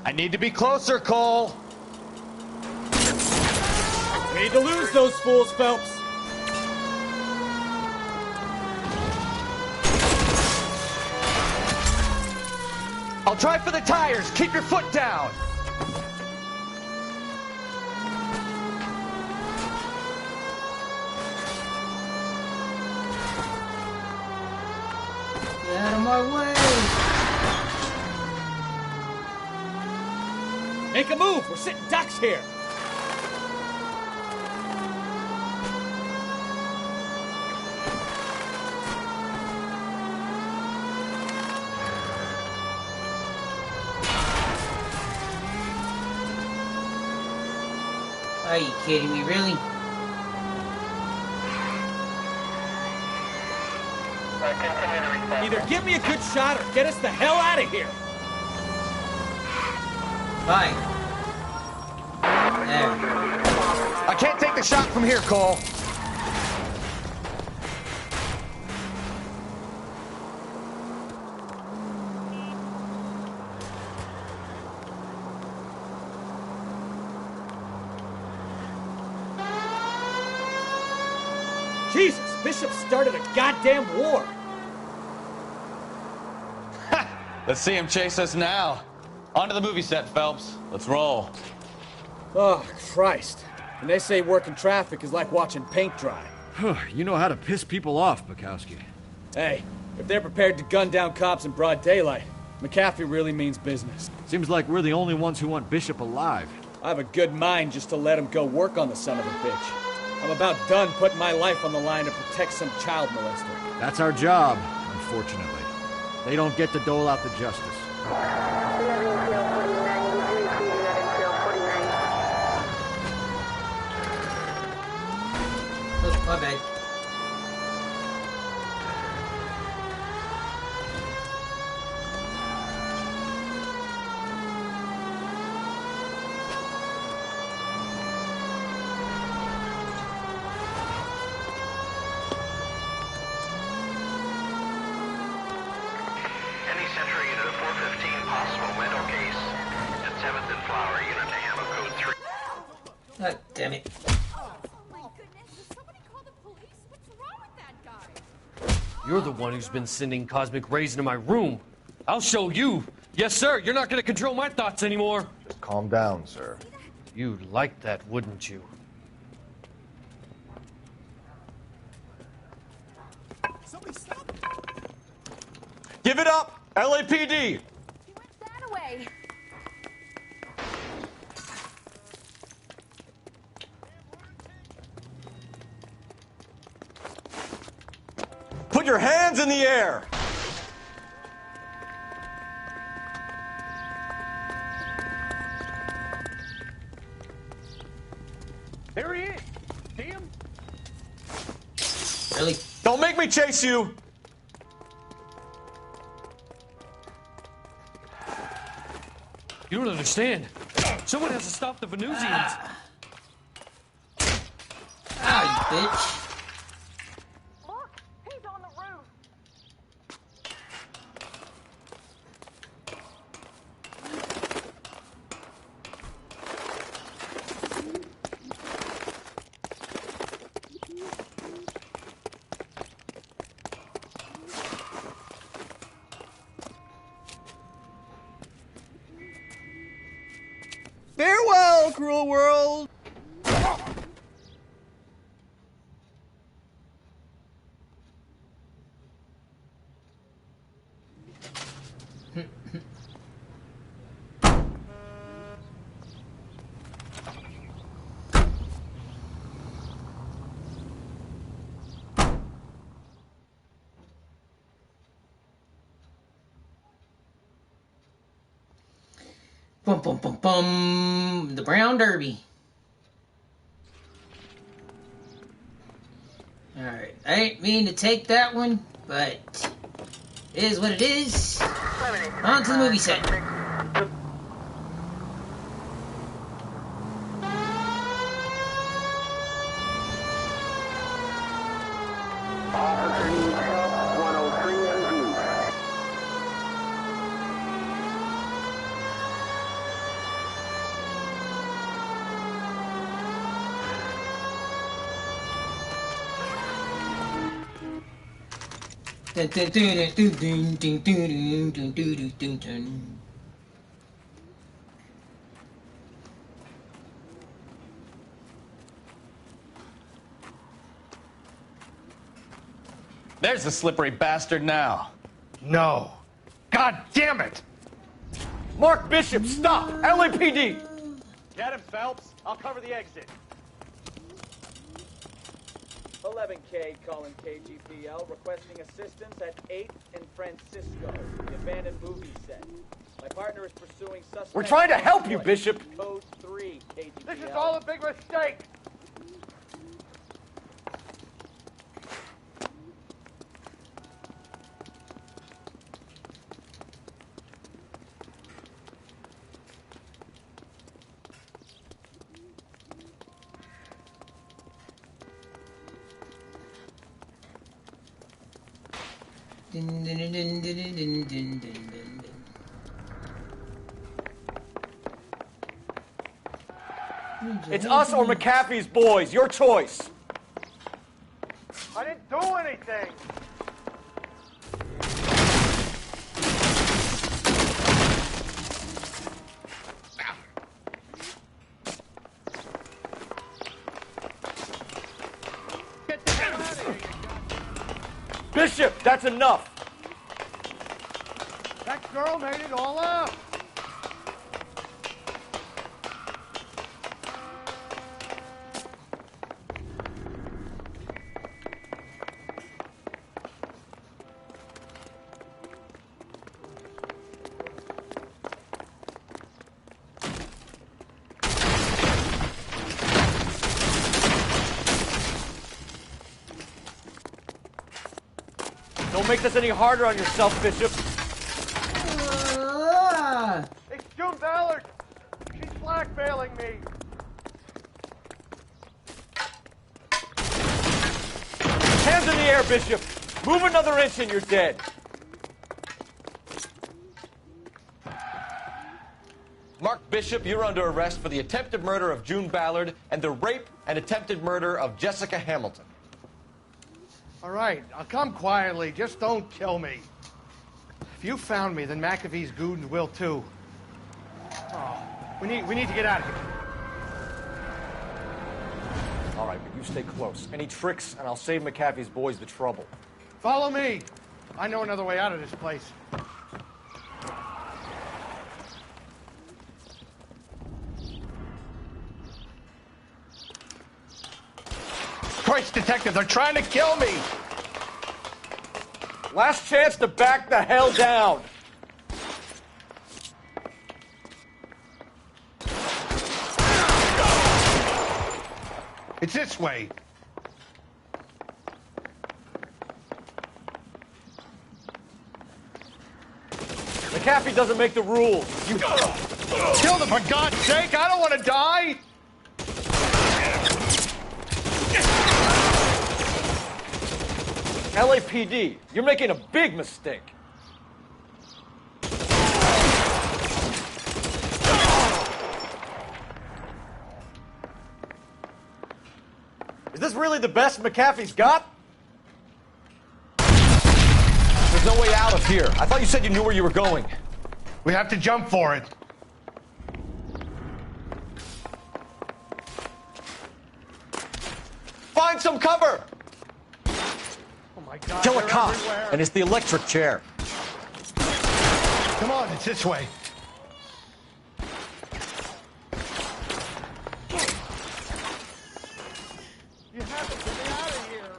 I need to be closer, Cole. We need to lose those fools, Phelps. I'll try for the tires. Keep your foot down. Get out of my way! Make a move. We're sitting ducks here. Are you kidding me, really? Either give me a good shot or get us the hell out of here. Fine. There. I can't take the shot from here, Cole. Jesus, Bishop started a goddamn war. Let's see him chase us now. On to the movie set, Phelps. Let's roll. Oh, Christ. And they say working traffic is like watching paint dry. You know how to piss people off, Bukowski. Hey, if they're prepared to gun down cops in broad daylight, McAfee really means business. Seems like we're the only ones who want Bishop alive. I have a good mind just to let him go work on the son of a bitch. I'm about done putting my life on the line to protect some child molester. That's our job, unfortunately. They don't get to dole out the justice. Oh, my bad. unit to 415, possible mental case. And 7th and Flower unit to handle code 3. God damn it. You're the one who's been sending cosmic rays into my room. I'll show you. Yes, sir. You're not going to control my thoughts anymore. Just calm down, sir. You'd like that, wouldn't you? Give it up! LAPD! That away. Put your hands in the air! There he is. See him? Really? Don't make me chase you! You don't understand. Someone has to stop the Venusians. Ah, you bitch. Look, he's on the roof. Farewell, cruel world! Bum bum bum bum. The Brown Derby. Alright, I didn't mean to take that one, but it is what it is. On to the movie set. Dun, dun, dun, dun, dun, dun, dun, dun, dun, dun, dun. There's the slippery bastard now. No. God damn it! Mark Bishop, stop! LAPD! Get him, Phelps. I'll cover the exit. 11K calling KGPL, requesting assistance at 8th and Francisco, the abandoned movie set. My partner is pursuing suspect. We're trying to help you, Bishop. Code 3, KGPL. This is all a big mistake. Dun, dun, dun, dun, dun, dun, dun, dun, dun. It's us or McAfee's boys. Your choice. I didn't do anything. Bishop, that's enough. That girl made it all up. Don't make this any harder on yourself, Bishop. It's June Ballard. She's blackmailing me. Hands in the air, Bishop. Move another inch and you're dead. Bishop, you're under arrest for the attempted murder of June Ballard and the rape and attempted murder of Jessica Hamilton. All right, I'll come quietly. Just don't kill me. If you found me, then McAfee's goons will too. Oh, we need to get out of here. All right, but you stay close. Any tricks, and I'll save McAfee's boys the trouble. Follow me. I know another way out of this place. Christ, detective, they're trying to kill me! Last chance to back the hell down! It's this way. McAfee doesn't make the rules. You kill them, for God's sake! I don't want to die! LAPD, you're making a big mistake. Is this really the best McAfee's got? There's no way out of here. I thought you said you knew where you were going. We have to jump for it. Find some cover! Oh my God, Kill a they're cop, everywhere. and it's the electric chair. Come on, it's this way. You have to get me out of here.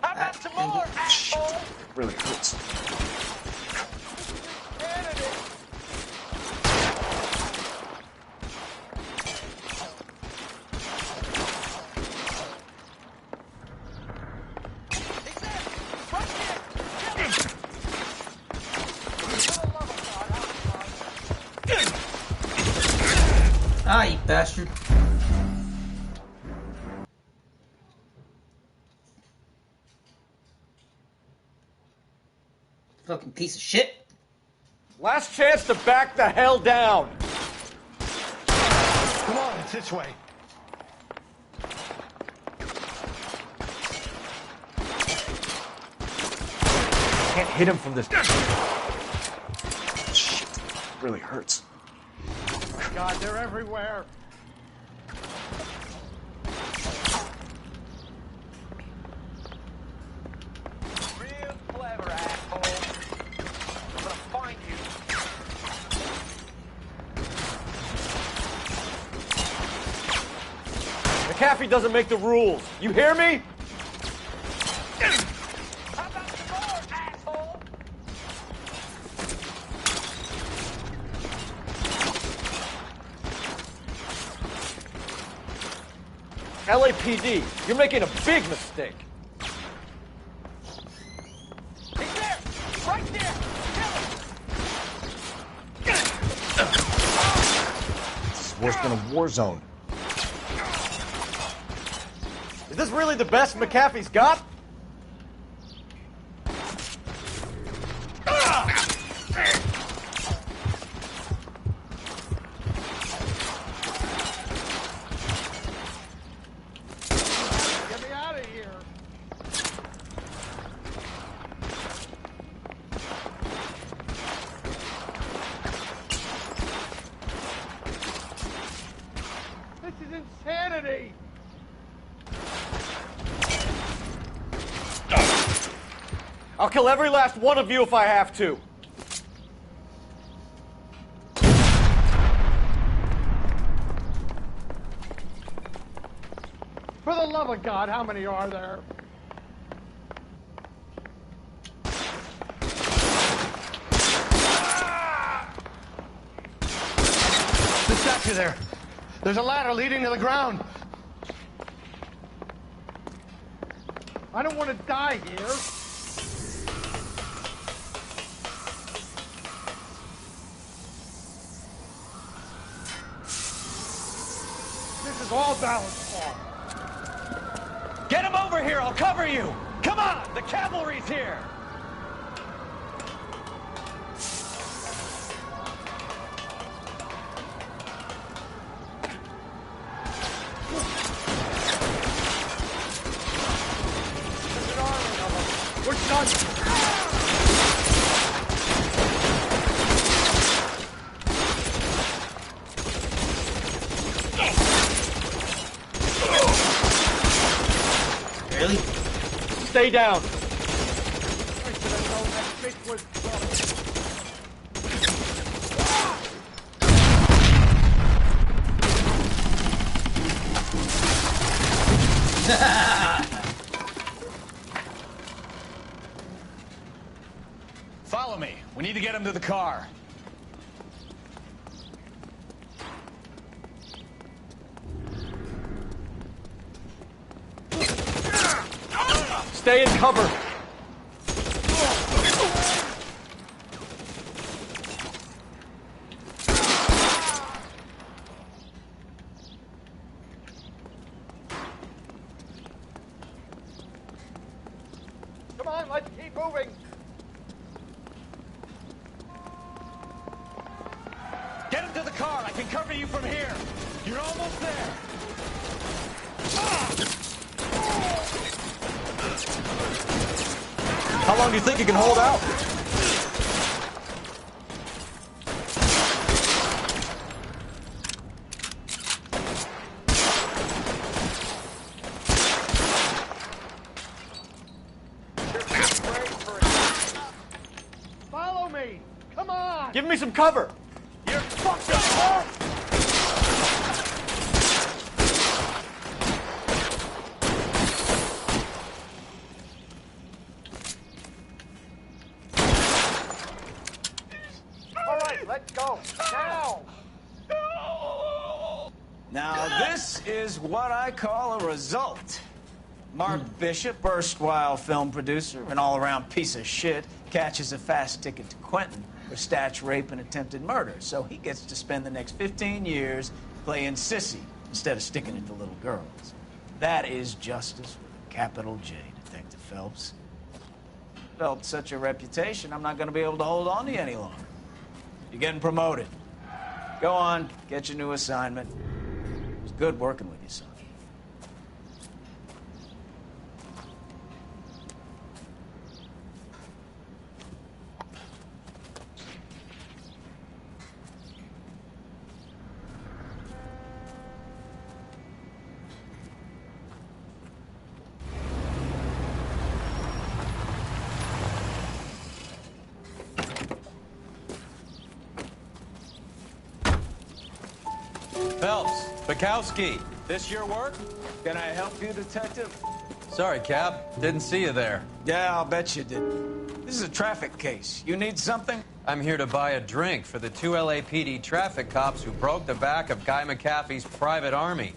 How about some more, asshole? Really hurts. Ah, you bastard. Fucking piece of shit. Last chance to back the hell down. Come on, it's this way. Can't hit him from this. Shit, really hurts. God, they're everywhere. Real clever, asshole. I'm gonna find you. McAfee doesn't make the rules. You hear me? How about some more, asshole? LAPD, you're making a big mistake. He's there! Right there! This is worse than a war zone. Is this really the best McAfee's got? Get me out of here. This is insanity. I'll kill every last one of you if I have to. For the love of God, how many are there? The statue there. There's a ladder leading to the ground. I don't want to die here. This is all Ballard's fault. Get him over over here. I'll cover you. Come on, the cavalry's here. We're done. Really? Stay down. Follow me. We need to get him to the car. Stay in cover. Come on, let's keep moving. Get him to the car. I can cover you from here. You're almost there. How long do you think you can hold out? Follow me. Come on. Give me some cover. You're fucked up, huh? All right, let's go. Now. Now, this is what I call a result. Mark Bishop, erstwhile film producer, an all-around piece of shit, catches a fast ticket to Quentin for statch rape and attempted murder. So he gets to spend the next 15 years playing sissy instead of sticking it to little girls. That is justice with a capital J, Detective Phelps. Developed such a reputation, I'm not going to be able to hold on to you any longer. You're getting promoted. Go on, get your new assignment. It was good working with you, son. Phelps, Bukowski, this your work? Can I help you, Detective? Sorry, Cap. Didn't see you there. Yeah, I'll bet you did. This is a traffic case. You need something? I'm here to buy a drink for the 2 LAPD traffic cops who broke the back of Guy McAfee's private army.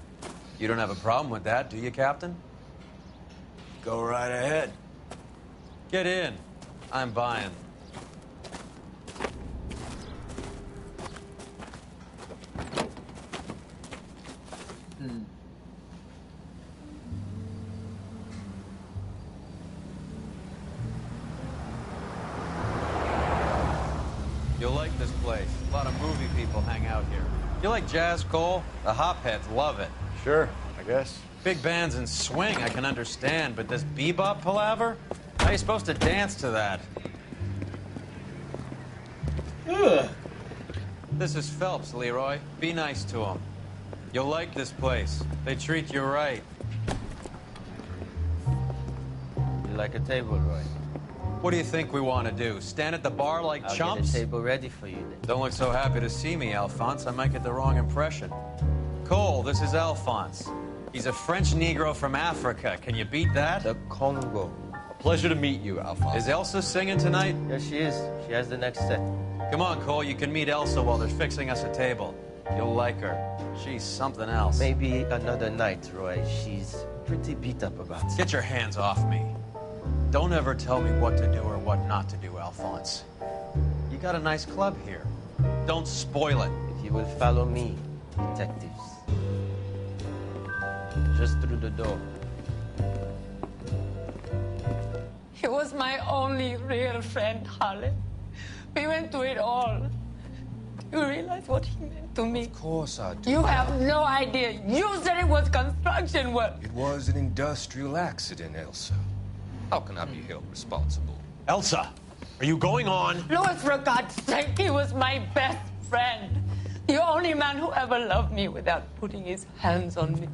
You don't have a problem with that, do you, Captain? Go right ahead. Get in. I'm buying. You'll like this place. A lot of movie people hang out here. You like jazz, Cole? The hopheads love it. Sure, I guess. Big bands and swing I can understand, but this bebop palaver? How are you supposed to dance to that? Ugh. This is Phelps, Leroy. Be nice to him. You'll like this place. They treat you right. You like a table, Roy? What do you think we want to do? Stand at the bar like I'll chumps? get a table ready for you then. Don't look so happy to see me, Alphonse. I might get the wrong impression. Cole, this is Alphonse. He's a French Negro from Africa. Can you beat that? The Congo. A pleasure to meet you, Alphonse. Is Elsa singing tonight? Yes, she is. She has the next set. Come on, Cole. You can meet Elsa while they're fixing us a table. You'll like her. She's something else. Maybe another night, Roy. She's pretty beat up about it. Get your hands off me. Don't ever tell me what to do or what not to do, Alphonse. You got a nice club here. Don't spoil it. If you will follow me, detectives. Just through the door. was my only real friend, Harlan. We went through it all. You realize what he meant to me? Of course I do. You have no idea. You said it was construction work. It was an industrial accident, Elsa. How can I be held responsible? Elsa, are you going on? Louis, for God's sake, he was my best friend. The only man who ever loved me without putting his hands on me.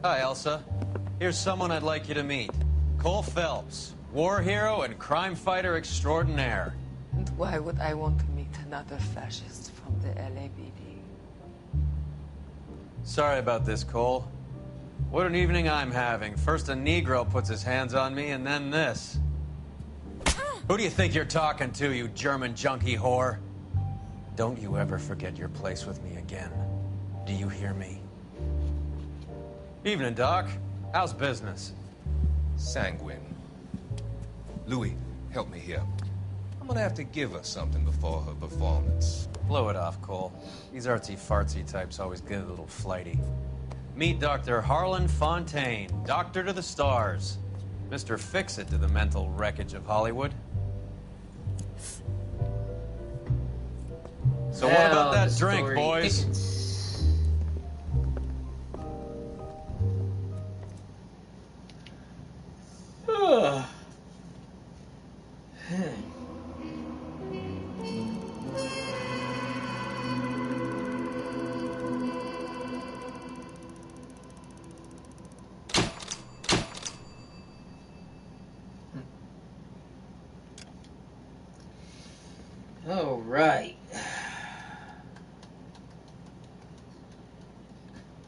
Hi, Elsa. Here's someone I'd like you to meet. Cole Phelps, war hero and crime fighter extraordinaire. And why would I want to meet another fascist from the LAPD? Sorry about this, Cole. What an evening I'm having. First a Negro puts his hands on me, and then this. Who do you think you're talking to, you German junkie whore? Don't you ever forget your place with me again. Do you hear me? Evening, Doc. How's business? Sanguine. Louis, help me here. I'm gonna have to give her something before her performance. Blow it off, Cole. These artsy-fartsy types always get a little flighty. Meet Dr. Harlan Fontaine, doctor to the stars. Mr. Fix-It to the mental wreckage of Hollywood. So what about that drink, boys? All right.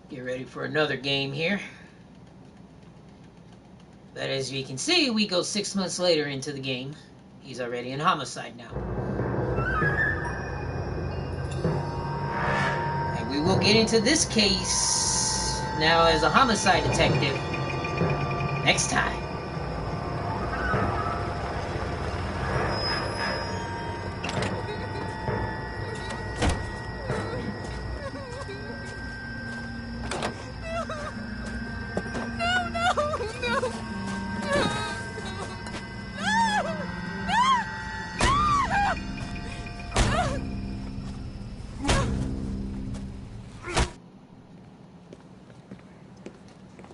Get ready for another game here. But as you can see, we go 6 months later into the game. He's already in homicide now. And we will get into this case now as a homicide detective next time.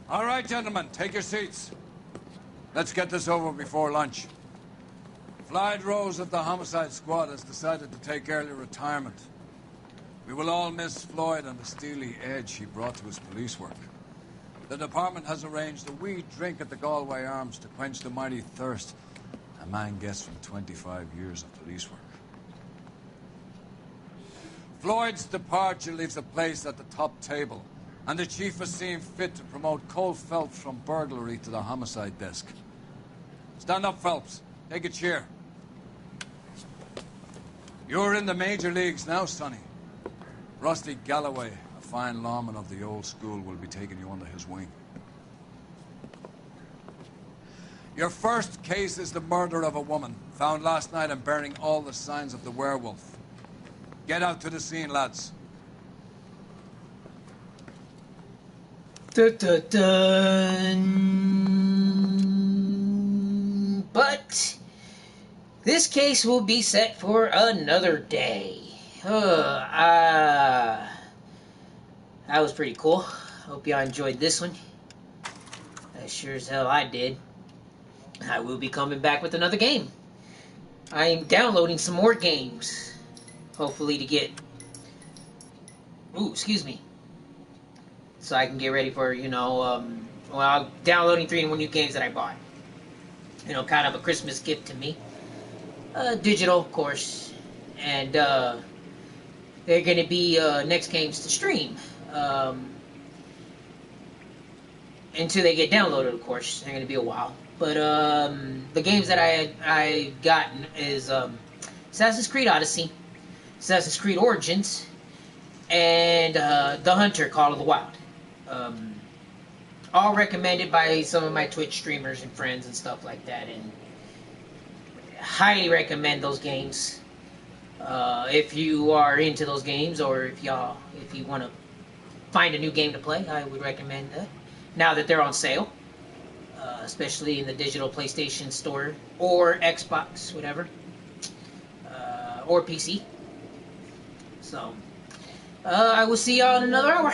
All right, gentlemen, take your seats. Let's get this over before lunch. Floyd Rose of the Homicide Squad has decided to take early retirement. We will all miss Floyd and the steely edge he brought to his police work. The department has arranged a wee drink at the Galway Arms to quench the mighty thirst a man gets from 25 years of police work. Floyd's departure leaves the place at the top table, and the chief has seen fit to promote Cole Phelps from burglary to the homicide desk. Stand up, Phelps. Take a chair. You're in the major leagues now, Sonny. Rusty Galloway, a fine lawman of the old school, will be taking you under his wing. Your first case is the murder of a woman, found last night and bearing all the signs of the werewolf. Get out to the scene, lads. Dun, dun, dun. But this case will be set for another day. That was pretty cool. Hope y'all enjoyed this one. As sure as hell I did. I will be coming back with another game. I am downloading some more games. Hopefully to get... Ooh, excuse me. So I can get ready for, I'm downloading 3 new games that I bought. Kind of a Christmas gift to me. Digital, of course. And, they're going to be, next games to stream. Until they get downloaded, of course. They're going to be a while. But, the games that I gotten is, Assassin's Creed Odyssey, Assassin's Creed Origins, and, The Hunter, Call of the Wild. All recommended by some of my Twitch streamers and friends and stuff like that, and highly recommend those games. If you are into those games, or if you want to find a new game to play, I would recommend that. Now that they're on sale, especially in the digital PlayStation Store or Xbox, whatever, or PC. So, I will see y'all in another hour.